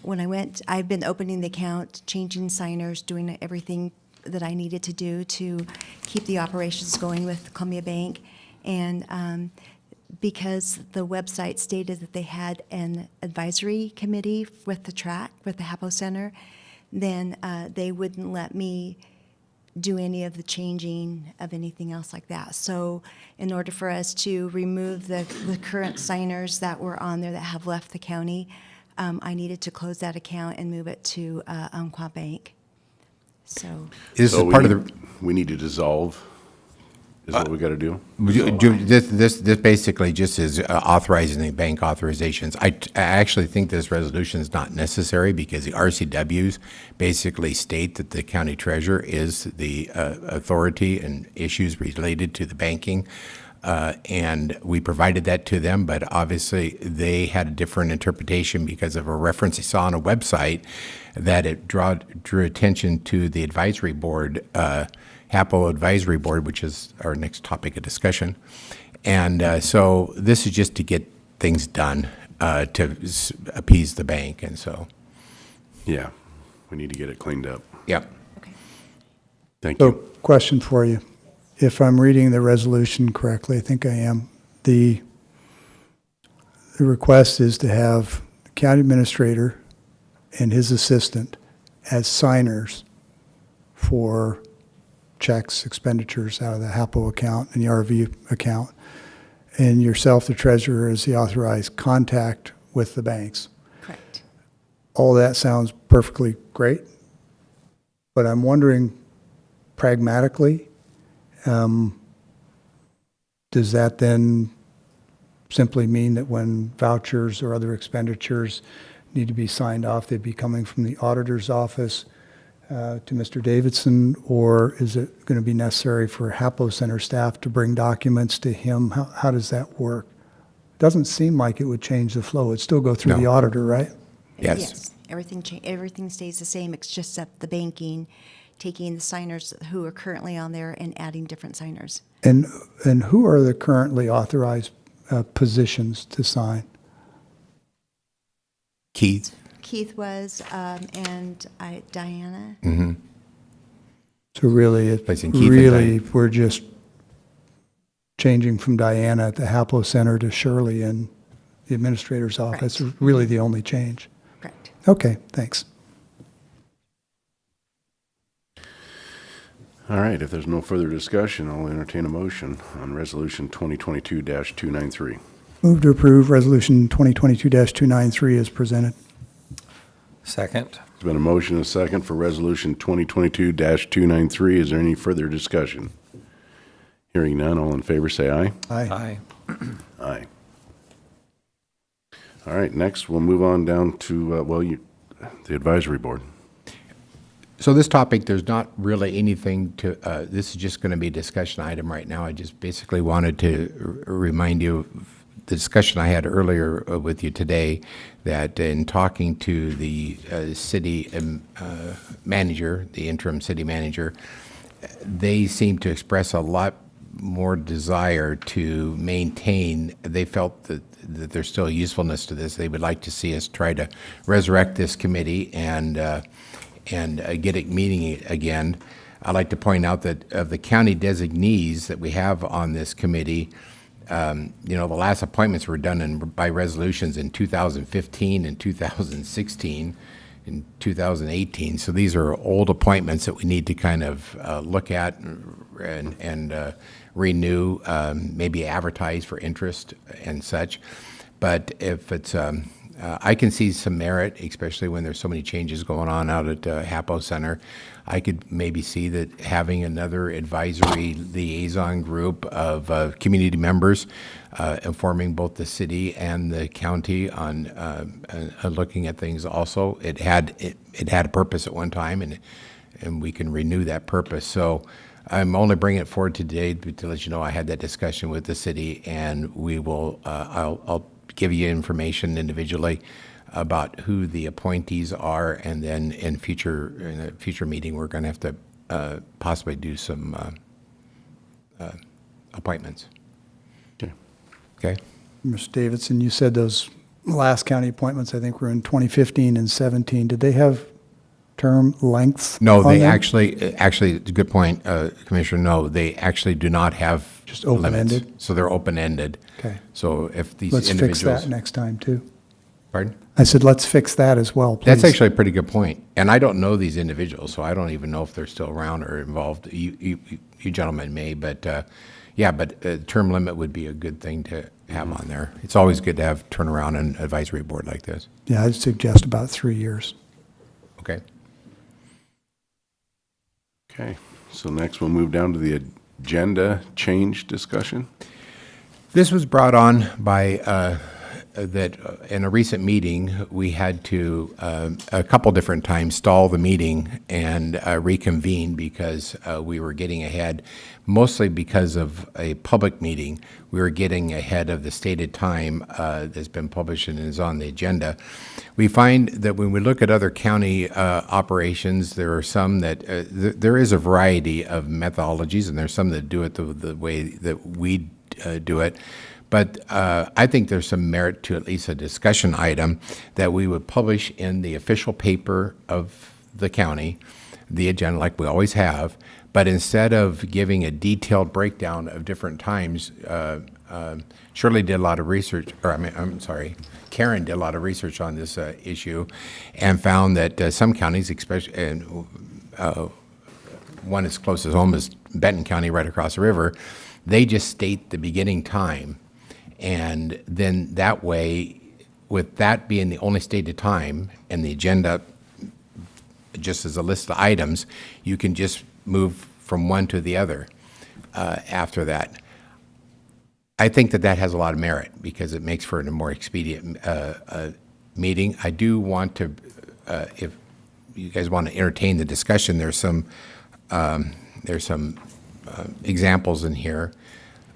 when I went, I've been opening the account, changing signers, doing everything that I needed to do to keep the operations going with Columbia Bank, and because the website stated that they had an advisory committee with the track, with the HAPO Center, then they wouldn't let me do any of the changing of anything else like that. So in order for us to remove the current signers that were on there that have left the county, I needed to close that account and move it to Umpqua Bank. So This so is part of the. we need to dissolve, is what we got to do? This basically just is authorizing the bank authorizations. I actually think this resolution is not necessary because the RCWs basically state that the county treasurer is the authority and issues related to the banking. And we provided that to them, but obviously they had a different interpretation because of a reference they saw on a website that it drew attention to the advisory board, HAPO Advisory Board, which is our next topic of discussion. And so this is just to get things done to appease the bank, and so, Yeah, we need to get it cleaned up. yep. Thank So, you. question for you. If I'm reading the resolution correctly, I think I am, the request is to have the county administrator and his assistant as signers for checks, expenditures out of the HAPO account and the RV account, and yourself, the treasurer, as the authorized contact with the banks. correct. All that sounds perfectly great, but I'm wondering pragmatically, does that then simply mean that when vouchers or other expenditures need to be signed off, they'd be coming from the auditor's office to Mr. Davidson, or is it going to be necessary for HAPO Center staff to bring documents to him? How does that work? Doesn't seem like it would change the flow. It'd still go through the No. auditor, right? Yes. Everything stays the same. It's just that the banking, taking the signers who are currently on there and adding different signers. And who are the currently authorized positions to sign? Keith? Keith was, and Diana. So really, Placing Keith and we're just changing from Diana at the HAPO Center to Shirley in the administrator's office. Correct. Really the only change. Correct. Okay, thanks. All right, if there's no further discussion, I'll entertain a motion on Resolution 2022-293. Move to approve Resolution 2022-293 as presented. Second. There's been a motion and a second for Resolution 2022-293. Is there any further discussion? Hearing none, all in favor say aye. Aye. Aye. Aye. All right, next we'll move on down to, the advisory board. So this topic, there's not really anything to, this is just going to be a discussion item right now. I just basically wanted to remind you of the discussion I had earlier with you today, that in talking to the city manager, the interim city manager, they seem to express a lot more desire to maintain. They felt that there's still usefulness to this. They would like to see us try to resurrect this committee and get it meeting again. I'd like to point out that of the county designees that we have on this committee, the last appointments were done by resolutions in 2015 and 2016 and 2018. So these are old appointments that we need to kind of look at and renew, maybe advertise for interest and such. But if it's, I can see some merit, especially when there's so many changes going on out at HAPO Center. I could maybe see that having another advisory liaison group of community members informing both the city and the county on looking at things also. It had a purpose at one time, and we can renew that purpose. So I'm only bringing it forward today to let you know I had that discussion with the city, and we will, I'll give you information individually about who the appointees are, and then in a future meeting, we're going to have to possibly do some appointments. Okay. Okay? Mr. Davidson, you said those last county appointments, I think, were in 2015 and 17. Did they have term lengths? No, on they them? actually, it's a good point, Commissioner. No, they actually do not have Just limits. open-ended? So they're open-ended. Okay. So if these Let's fix individuals. that next time, too. Pardon? I said, let's fix that as well, please. That's actually a pretty good point. And I don't know these individuals, so I don't even know if they're still around or involved. You gentlemen may, but term limit would be a good thing to have on there. It's always good to have turnaround an advisory board like this. Yeah, I'd suggest about 3 years. Okay? Okay, so next we'll move down to the agenda change discussion. This was brought on by that in a recent meeting, we had to, a couple different times, stall the meeting and reconvene because we were getting ahead, mostly because of a public meeting. We were getting ahead of the stated time that's been published and is on the agenda. We find that when we look at other county operations, there are some that, there is a variety of methodologies, and there's some that do it the way that we do it. But I think there's some merit to at least a discussion item that we would publish in the official paper of the county, the agenda like we always have. But instead of giving a detailed breakdown of different times, Shirley did a lot of research, Karen did a lot of research on this issue and found that some counties, especially, and one as close as home is Benton County right across the river, they just state the beginning time. And then that way, with that being the only stated time and the agenda just as a list of items, you can just move from one to the other after that. I think that has a lot of merit because it makes for a more expedient meeting. I do want to, if you guys want to entertain the discussion, there's some examples in here.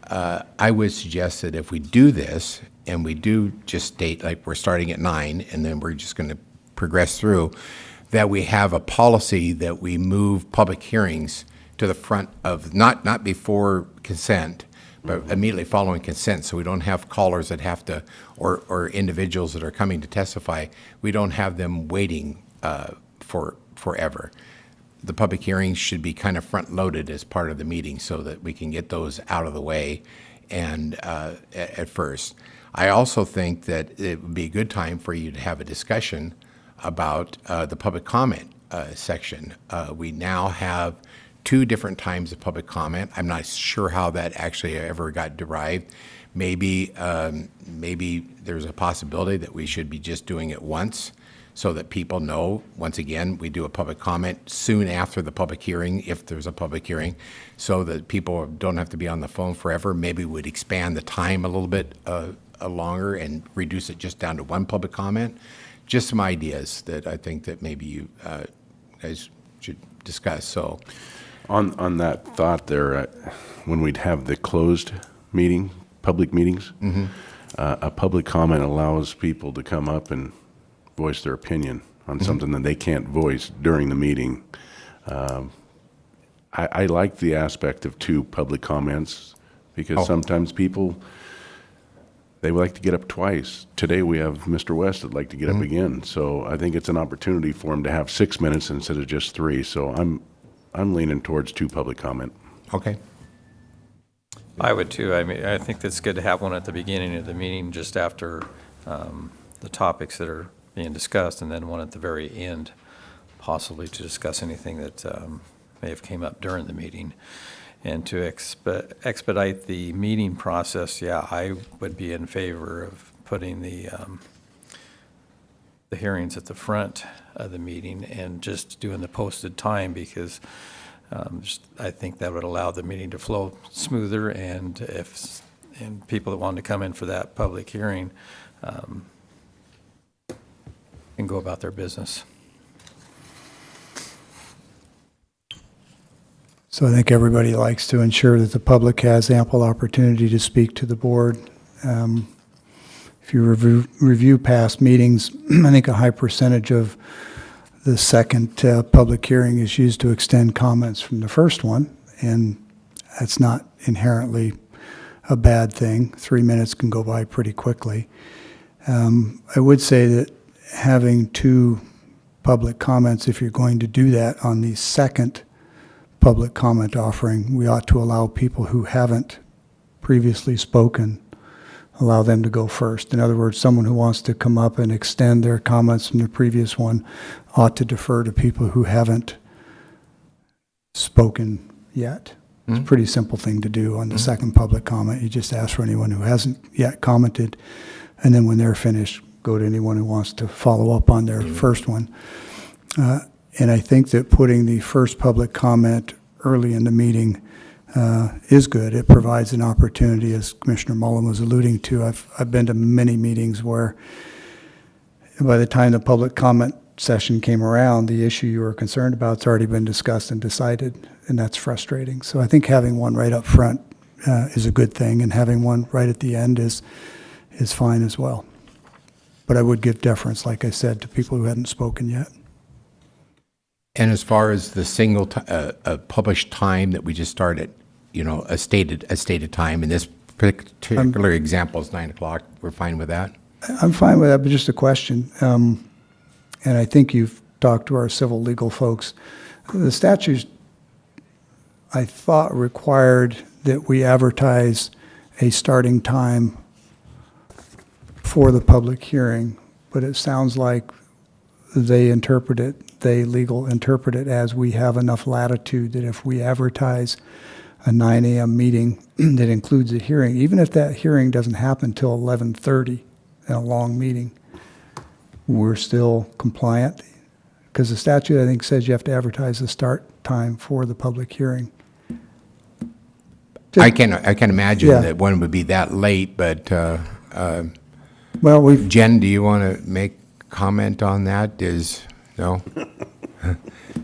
I would suggest that if we do this and we do just state like we're starting at 9 and then we're just going to progress through, that we have a policy that we move public hearings to the front of, not before consent, but immediately following consent, so we don't have callers that have to, or individuals that are coming to testify, we don't have them waiting for forever. The public hearings should be kind of front-loaded as part of the meeting so that we can get those out of the way and at first. I also think that it would be a good time for you to have a discussion about the public comment section. We now have 2 different times of public comment. I'm not sure how that actually ever got derived. Maybe there's a possibility that we should be just doing it once so that people know, once again, we do a public comment soon after the public hearing, if there's a public hearing, so that people don't have to be on the phone forever. Maybe we'd expand the time a little bit longer and reduce it just down to 1 public comment. Just some ideas that I think that maybe you guys should discuss, so. On that thought there, when we'd have the closed meeting, public meetings, a public comment allows people to come up and voice their opinion on something that they can't voice during the meeting. I like the aspect of 2 public comments because sometimes people, they would like to get up twice. Today we have Mr. West that'd like to get up again. So I think it's an opportunity for him to have 6 minutes instead of just 3. So I'm leaning towards 2 public comment. Okay. I would too. I mean, I think it's good to have one at the beginning of the meeting, just after the topics that are being discussed, and then one at the very end, possibly to discuss anything that may have came up during the meeting. And to expedite the meeting process, yeah, I would be in favor of putting the hearings at the front of the meeting and just doing the posted time, because I think that would allow the meeting to flow smoother, and people that want to come in for that public hearing can go about their business. So I think everybody likes to ensure that the public has ample opportunity to speak to the board. If you review past meetings, I think a high percentage of the second public hearing is used to extend comments from the first one, and that's not inherently a bad thing. 3 minutes can go by pretty quickly. I would say that having 2 public comments, if you're going to do that on the second public comment offering, we ought to allow people who haven't previously spoken, allow them to go first. In other words, someone who wants to come up and extend their comments from the previous one ought to defer to people who haven't spoken yet. It's a pretty simple thing to do on the second public comment. You just ask for anyone who hasn't yet commented, and then when they're finished, go to anyone who wants to follow up on their first one. And I think that putting the first public comment early in the meeting is good. It provides an opportunity, as Commissioner Mullen was alluding to. I've been to many meetings where by the time the public comment session came around, the issue you were concerned about has already been discussed and decided, and that's frustrating. So I think having one right up front is a good thing, and having one right at the end is fine as well. But I would give deference, like I said, to people who hadn't spoken yet. And as far as the single published time that we just started, a stated time, in this particular example is 9 o'clock, we're fine with that? I'm fine with that, but just a question. And I think you've talked to our civil legal folks. The statutes, I thought, required that we advertise a starting time for the public hearing, but it sounds like legal interpret it as we have enough latitude that if we advertise a 9 a.m. meeting that includes a hearing, even if that hearing doesn't happen till 11:30, a long meeting, we're still compliant? Because the statute, I think, says you have to advertise the start time for the public hearing. I can imagine Yeah. that one would be that late, but Well, we've, Jen, do you want to make comment on that? No?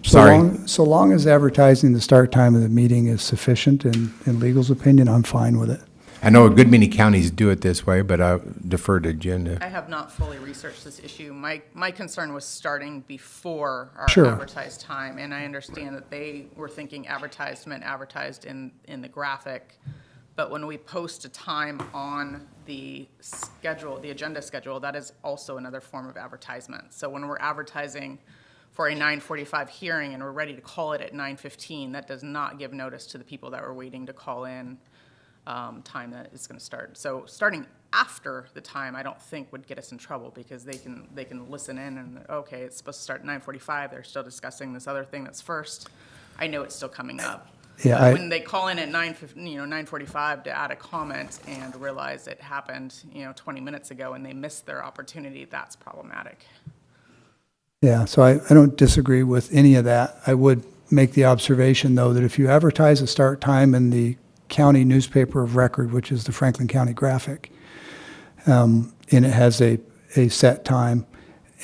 Sorry. so long as advertising the start time of the meeting is sufficient in legal's opinion, I'm fine with it. I know a good many counties do it this way, but I'll defer to Jen. I have not fully researched this issue. My concern was starting before our Sure. advertised time, and I understand that they were thinking advertisement advertised in the graphic. But when we post a time on the schedule, the agenda schedule, that is also another form of advertisement. So when we're advertising for a 9:45 hearing and we're ready to call it at 9:15, that does not give notice to the people that were waiting to call in time that it's going to start. So starting after the time, I don't think would get us in trouble, because they can listen in and, okay, it's supposed to start at 9:45. They're still discussing this other thing that's first. I know it's still coming up. Yeah, When they call in at 9:45 to add a comment and realize it happened, 20 minutes ago, and they missed their opportunity, that's problematic. Yeah, so I don't disagree with any of that. I would make the observation, though, that if you advertise a start time in the county newspaper of record, which is the Franklin County Graphic, and it has a set time,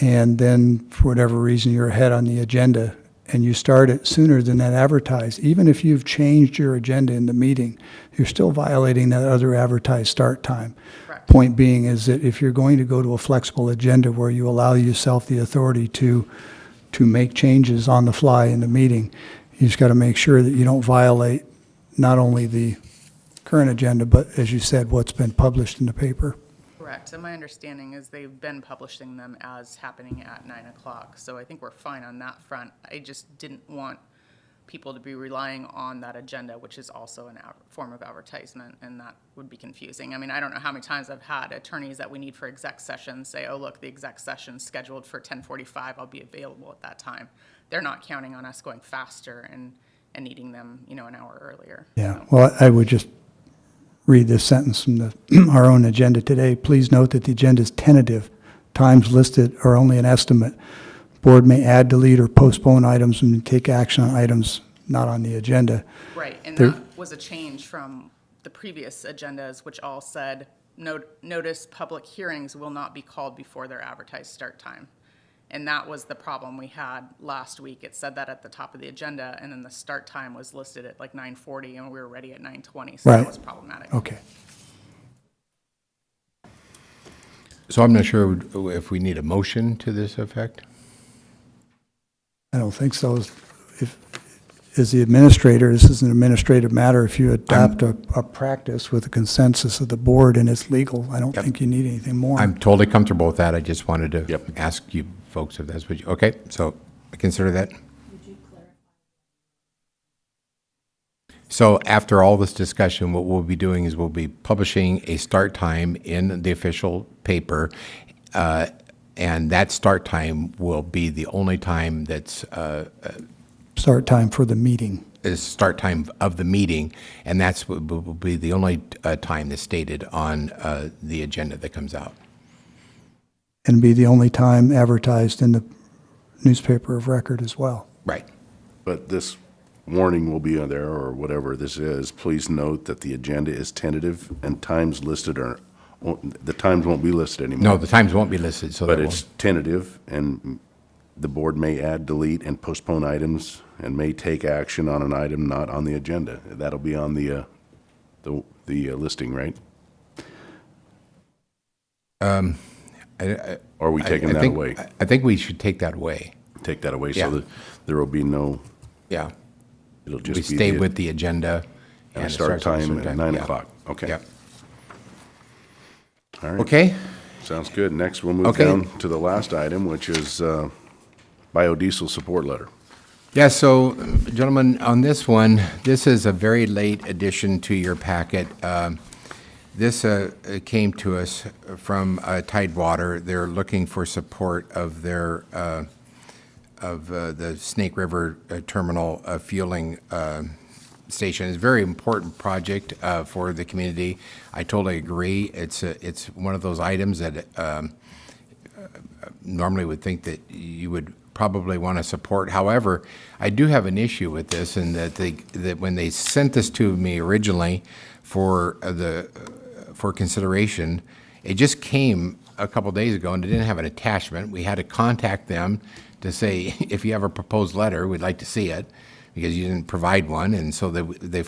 and then for whatever reason you're ahead on the agenda and you start it sooner than that advertised, even if you've changed your agenda in the meeting, you're still violating that other advertised start time. Correct. Point being is that if you're going to go to a flexible agenda where you allow yourself the authority to make changes on the fly in the meeting, you just got to make sure that you don't violate not only the current agenda, but as you said, what's been published in the paper. Correct, and my understanding is they've been publishing them as happening at 9 o'clock, so I think we're fine on that front. I just didn't want people to be relying on that agenda, which is also a form of advertisement, and that would be confusing. I mean, I don't know how many times I've had attorneys that we need for exec sessions say, oh, look, the exec session's scheduled for 10:45, I'll be available at that time. They're not counting on us going faster and needing them, an hour earlier. Yeah, So- well, I would just read this sentence from our own agenda today. Please note that the agenda is tentative. Times listed are only an estimate. Board may add, delete, or postpone items and take action on items not on the agenda. Right, and There- that was a change from the previous agendas, which all said, notice public hearings will not be called before their advertised start time. And that was the problem we had last week. It said that at the top of the agenda, and then the start time was listed at like 9:40, and we were ready at 9:20, so Right. that was problematic. Okay. So I'm not sure if we need a motion to this effect? I don't think so. As the administrator, this is an administrative matter. If you adopt a practice with a consensus of the board and it's legal, I don't Yep. think you need anything more. I'm totally comfortable with that. I just wanted to Yep. ask you folks if that's what you, okay, so consider that. So after all this discussion, what we'll be doing is we'll be publishing a start time in the official paper, and that start time will be the only time that's Start time for the meeting. is start time of the meeting, and that's what will be the only time that's stated on the agenda that comes out. And be the only time advertised in the newspaper of record as well. Right. But this warning will be on there, or whatever this is. Please note that the agenda is tentative and times listed are, the times won't be listed anymore. No, the times won't be listed, so But that it's won't. tentative, and the board may add, delete, and postpone items, and may take action on an item not on the agenda. That'll be on the listing, right? Or are we taking I that think- away? I think we should take that away. Take that away, Yeah. so that there will be no, Yeah. it'll We just be stay with the agenda. and it start starts at a time certain at time. 9 Yeah. o'clock. Okay. Yep. All right. Okay, Sounds good. Next, we'll move Okay. down to the last item, which is biodiesel support letter. yeah, so gentlemen, on this one, this is a very late addition to your packet. This came to us from Tidewater. They're looking for support of their, the Snake River Terminal fueling station. It's a very important project for the community. I totally agree. It's one of those items that normally would think that you would probably want to support. However, I do have an issue with this, in that that when they sent this to me originally for consideration, it just came a couple days ago and it didn't have an attachment. We had to contact them to say, if you have a proposed letter, we'd like to see it, because you didn't provide one. And so they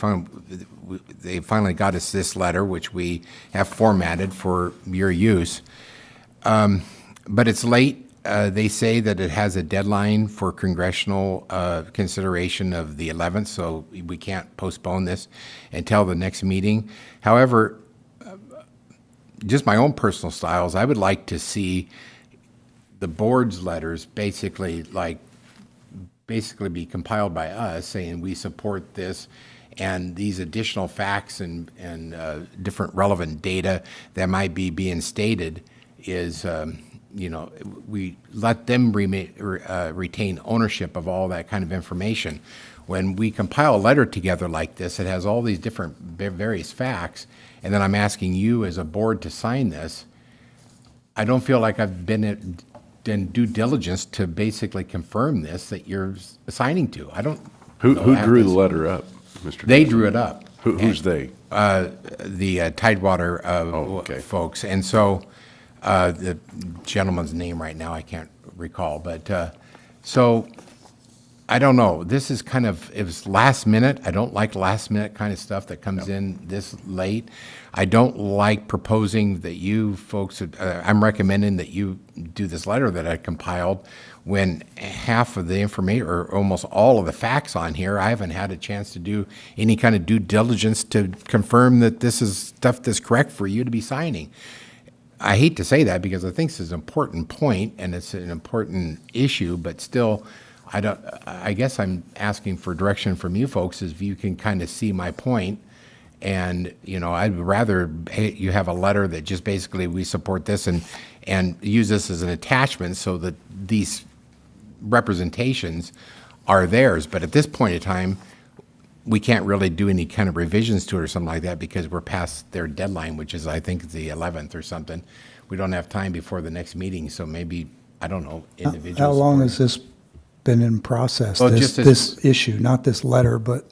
finally got us this letter, which we have formatted for your use. But it's late. They say that it has a deadline for congressional consideration of the 11th, so we can't postpone this until the next meeting. However, just my own personal styles, I would like to see the board's letters basically be compiled by us, saying we support this, and these additional facts and different relevant data that might be being stated is, we let them retain ownership of all that kind of information. When we compile a letter together like this, it has all these different various facts, and then I'm asking you as a board to sign this. I don't feel like I've done due diligence to basically confirm this that you're signing to. I don't. Who know, have drew the this- letter up, Mr.? They Johnson? drew it up. Who's they? The Tidewater okay. folks. And so the gentleman's name right now, I can't recall. But so I don't know. This is kind of, it was last minute. I don't like last minute kind of stuff that comes in this late. I don't like proposing that you folks, I'm recommending that you do this letter that I compiled when half of the information, or almost all of the facts on here, I haven't had a chance to do any kind of due diligence to confirm that this is stuff that's correct for you to be signing. I hate to say that because I think this is an important point and it's an important issue, but still, I guess I'm asking for direction from you folks if you can kind of see my point. And, you know, I'd rather you have a letter that just basically we support this and use this as an attachment so that these representations are theirs. But at this point in time, we can't really do any kind of revisions to it or something like that because we're past their deadline, which is, I think, the 11th or something. We don't have time before the next meeting, so maybe, I don't know, individuals. How long has this been in process? Well, This just as- this issue, not this letter, but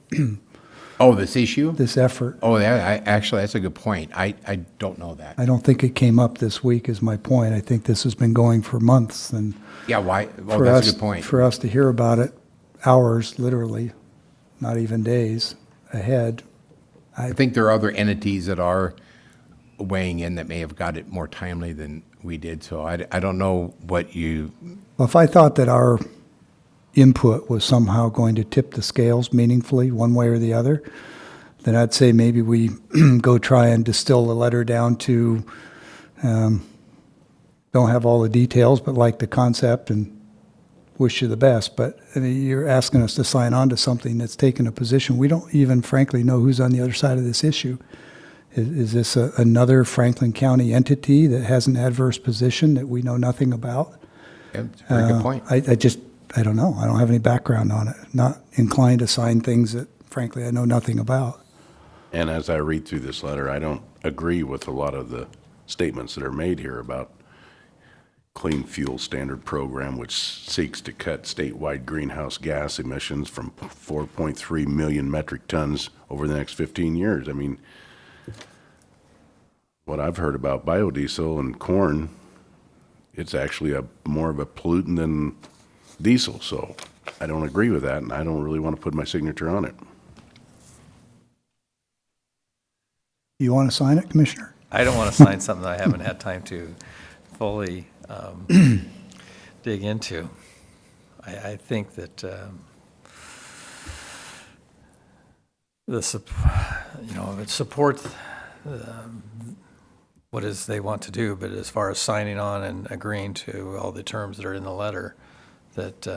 Oh, this issue? this effort. Oh, yeah, actually, that's a good point. I don't know that. I don't think it came up this week is my point. I think this has been going for months, and Yeah, why? Well, for that's us, a good point. for us to hear about it hours, literally, not even days ahead. I think there are other entities that are weighing in that may have got it more timely than we did, so I don't know what you, Well, if I thought that our input was somehow going to tip the scales meaningfully, one way or the other, then I'd say maybe we go try and distill the letter down to, don't have all the details, but like the concept and wish you the best. But I mean, you're asking us to sign on to something that's taken a position. We don't even frankly know who's on the other side of this issue. Is this another Franklin County entity that has an adverse position that we know nothing about? yeah, it's a very good point. I don't know. I don't have any background on it. Not inclined to sign things that frankly I know nothing about. And as I read through this letter, I don't agree with a lot of the statements that are made here about Clean Fuel Standard Program, which seeks to cut statewide greenhouse gas emissions from 4.3 million metric tons over the next 15 years. I mean, what I've heard about biodiesel and corn, it's actually more of a pollutant than diesel. So I don't agree with that, and I don't really want to put my signature on it. You want to sign it, Commissioner? I don't want to sign something that I haven't had time to fully dig into. I think that it supports what is they want to do, but as far as signing on and agreeing to all the terms that are in the letter that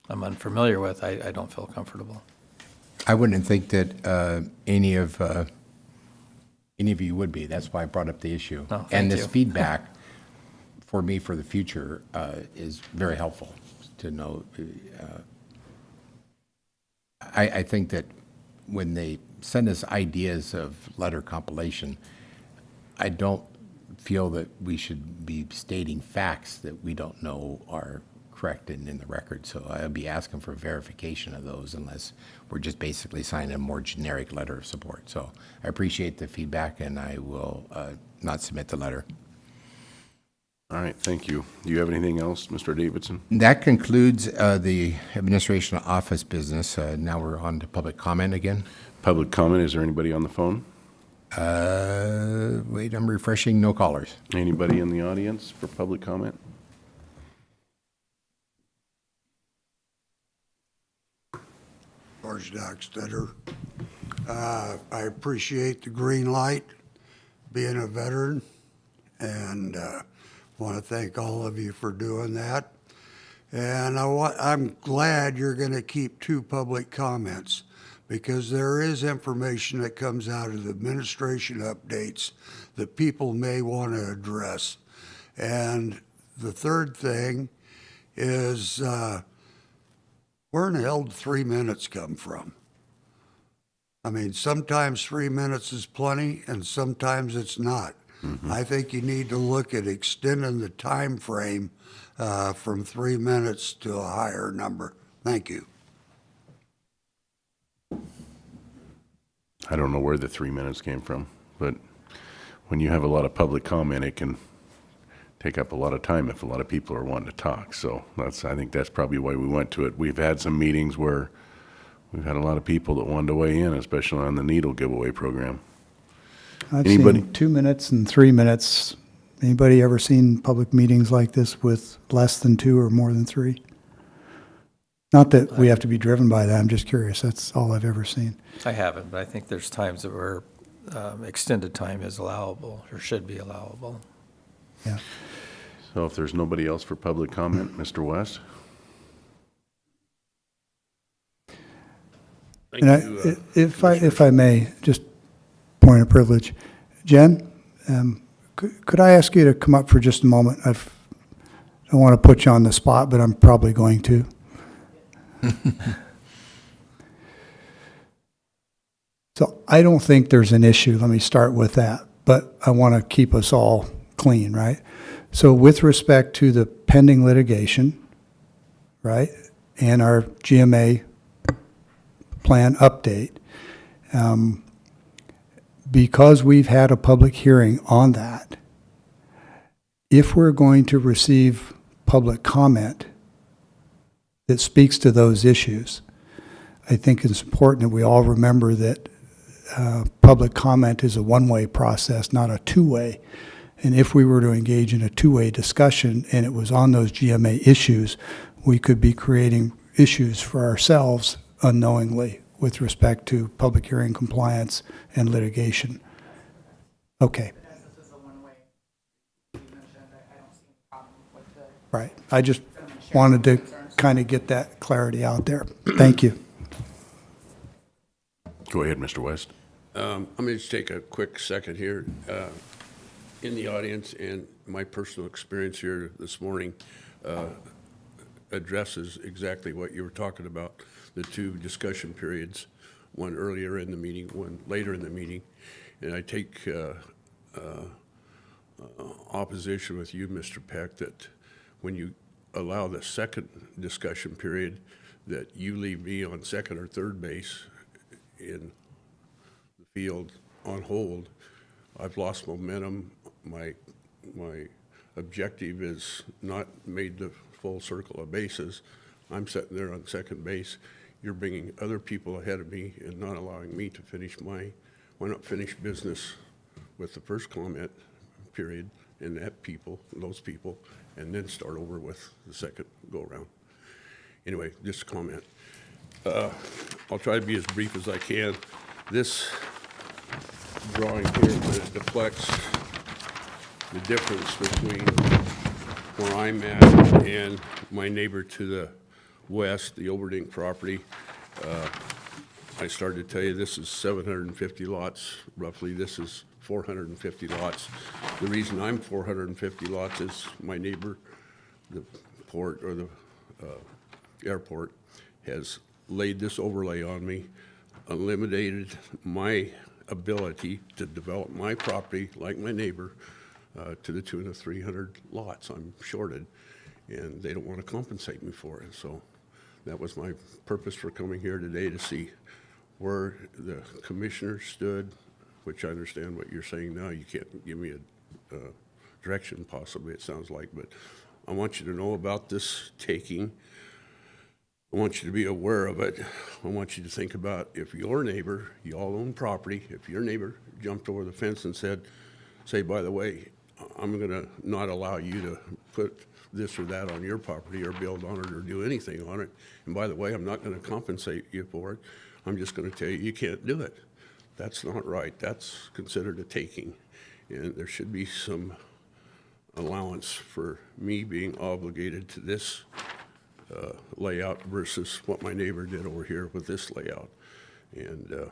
I'm unfamiliar with, I don't feel comfortable. I wouldn't think that any of you would be. That's why I brought up the issue. Oh, thank and this you. feedback for me for the future is very helpful to know. I think that when they send us ideas of letter compilation, I don't feel that we should be stating facts that we don't know are correct and in the record. So I'll be asking for verification of those unless we're just basically signing a more generic letter of support. So I appreciate the feedback, and I will not submit the letter. All right, thank you. Do you have anything else, Mr. Davidson? That concludes the administration office business. Now we're on to public comment again. Public comment, is there anybody on the phone? Wait, I'm refreshing. No callers. Anybody in the audience for public comment? George Dockstetter. I appreciate the green light, being a veteran, and want to thank all of you for doing that. And I'm glad you're going to keep 2 public comments, because there is information that comes out of the administration updates that people may want to address. And the third thing is, where in the hell did 3 minutes come from? I mean, sometimes 3 minutes is plenty, and sometimes it's not. I think you need to look at extending the time frame from 3 minutes to a higher number. Thank you. I don't know where the 3 minutes came from, but when you have a lot of public comment, it can take up a lot of time if a lot of people are wanting to talk. So I think that's probably why we went to it. We've had some meetings where we've had a lot of people that wanted to weigh in, especially on the needle giveaway program. I've Anybody? seen 2 minutes and 3 minutes. Anybody ever seen public meetings like this with less than 2 or more than 3? Not that we have to be driven by that, I'm just curious, that's all I've ever seen. I haven't, but I think there's times that where extended time is allowable or should be allowable. Yeah. So if there's nobody else for public comment, Mr. West? Thank And you. if I may, just point of privilege. Jen, could I ask you to come up for just a moment? I don't want to put you on the spot, but I'm probably going to. So I don't think there's an issue, let me start with that, but I want to keep us all clean, right? So with respect to the pending litigation, right, and our GMA plan update, because we've had a public hearing on that, if we're going to receive public comment that speaks to those issues, I think it's important that we all remember that public comment is a one-way process, not a two-way. And if we were to engage in a two-way discussion and it was on those GMA issues, we could be creating issues for ourselves unknowingly with respect to public hearing compliance and litigation. Okay. This is a one-way, you mentioned, I don't see a problem with the. Right. I just wanted to kind of get that clarity out there. Thank you. Go ahead, Mr. West. I'm going to just take a quick second here. In the audience, and my personal experience here this morning addresses exactly what you were talking about, the two discussion periods, one earlier in the meeting, one later in the meeting. And I take opposition with you, Mr. Peck, that when you allow the second discussion period, that you leave me on second or third base in the field on hold. I've lost momentum. My objective is not made the full circle of bases. I'm sitting there on second base. You're bringing other people ahead of me and not allowing me to finish why not finish business with the first comment period and those people, and then start over with the second go-around. Anyway, just a comment. I'll try to be as brief as I can. This drawing here deflects the difference between where I'm at and my neighbor to the west, the Oberdink property. I started to tell you this is 750 lots, roughly. This is 450 lots. The reason I'm 450 lots is my neighbor, the port or the airport, has laid this overlay on me, eliminated my ability to develop my property like my neighbor to the tune of 300 lots. I'm shorted, and they don't want to compensate me for it. So that was my purpose for coming here today, to see where the commissioner stood, which I understand what you're saying now. You can't give me a direction, possibly, it sounds like, but I want you to know about this taking. I want you to be aware of it. I want you to think about, if your neighbor, you all own property, if your neighbor jumped over the fence and say, by the way, I'm gonna not allow you to put this or that on your property or build on it or do anything on it. And by the way, I'm not gonna compensate you for it. I'm just gonna tell you, you can't do it. That's not right. That's considered a taking. And there should be some allowance for me being obligated to this layout versus what my neighbor did over here with this layout. And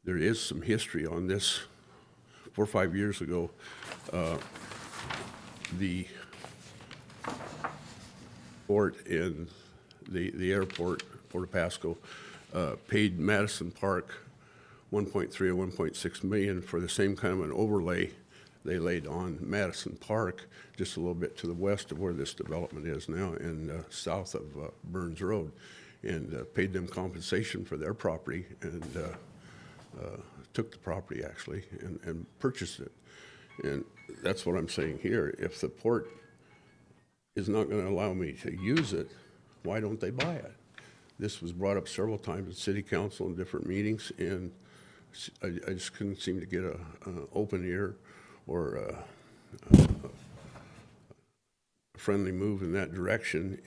there is some history on this. 4 or 5 years ago, the port and the airport, Port of Pasco, paid Madison Park 1.3 or 1.6 million for the same kind of an overlay they laid on Madison Park, just a little bit to the west of where this development is now, and south of Burns Road, and paid them compensation for their property, and took the property actually and purchased it. And that's what I'm saying here. If the port is not going to allow me to use it, why don't they buy it? This was brought up several times at city council in different meetings, and I just couldn't seem to get a open ear or a friendly move in that direction.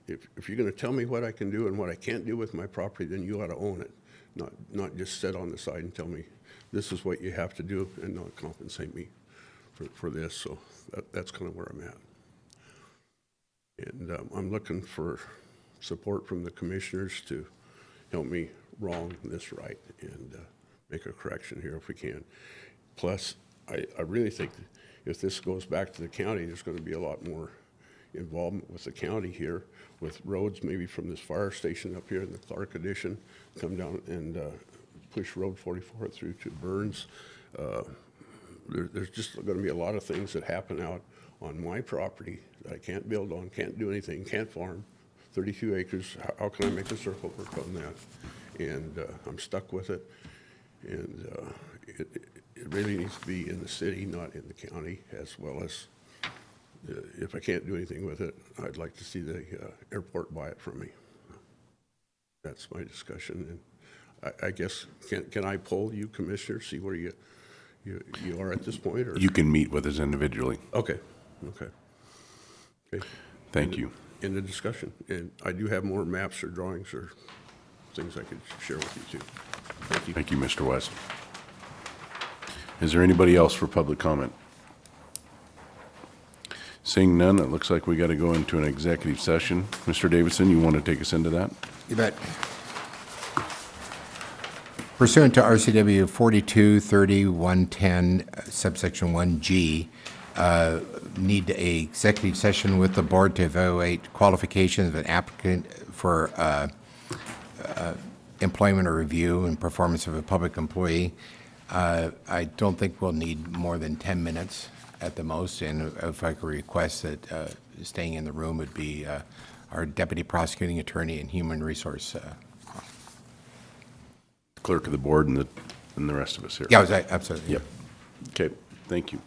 If you're going to tell me what I can do and what I can't do with my property, then you ought to own it, not just sit on the side and tell me this is what you have to do and not compensate me for this. So that's kind of where I'm at. And I'm looking for support from the commissioners to help me wrong this right and make a correction here if we can. Plus, I really think that if this goes back to the county, there's going to be a lot more involvement with the county here, with roads maybe from this fire station up here in the Clark Addition, come down and push Road 44 through to Burns. There's just going to be a lot of things that happen out on my property that I can't build on, can't do anything, can't farm. 32 acres, how can I make a circle work on that? And I'm stuck with it. And it really needs to be in the city, not in the county, as well as if I can't do anything with it, I'd like to see the airport buy it from me. That's my discussion. And I guess, can I poll you commissioners, see where you are at this point? Or? You can meet with us individually. Okay. Thank you. In the discussion. And I do have more maps or drawings or things I could share with you too. Thank you. Thank you, Mr. West. Is there anybody else for public comment? Seeing none, it looks like we got to go into an executive session. Mr. Davidson, you want to take us into that? You bet. Pursuant to RCW 4230-110, subsection 1G, need a executive session with the board to evaluate qualifications of an applicant for employment or review and performance of a public employee. I don't think we'll need more than 10 minutes at the most, and if I could request that staying in the room would be our deputy prosecuting attorney and human resource. Clerk of the board and the rest of us here. Yeah, absolutely. Yep. Okay, thank you.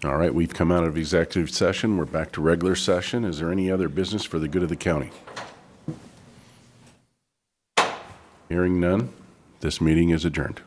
All right, we've come out of executive session. We're back to regular session. Is there any other business for the good of the county? Hearing none, this meeting is adjourned.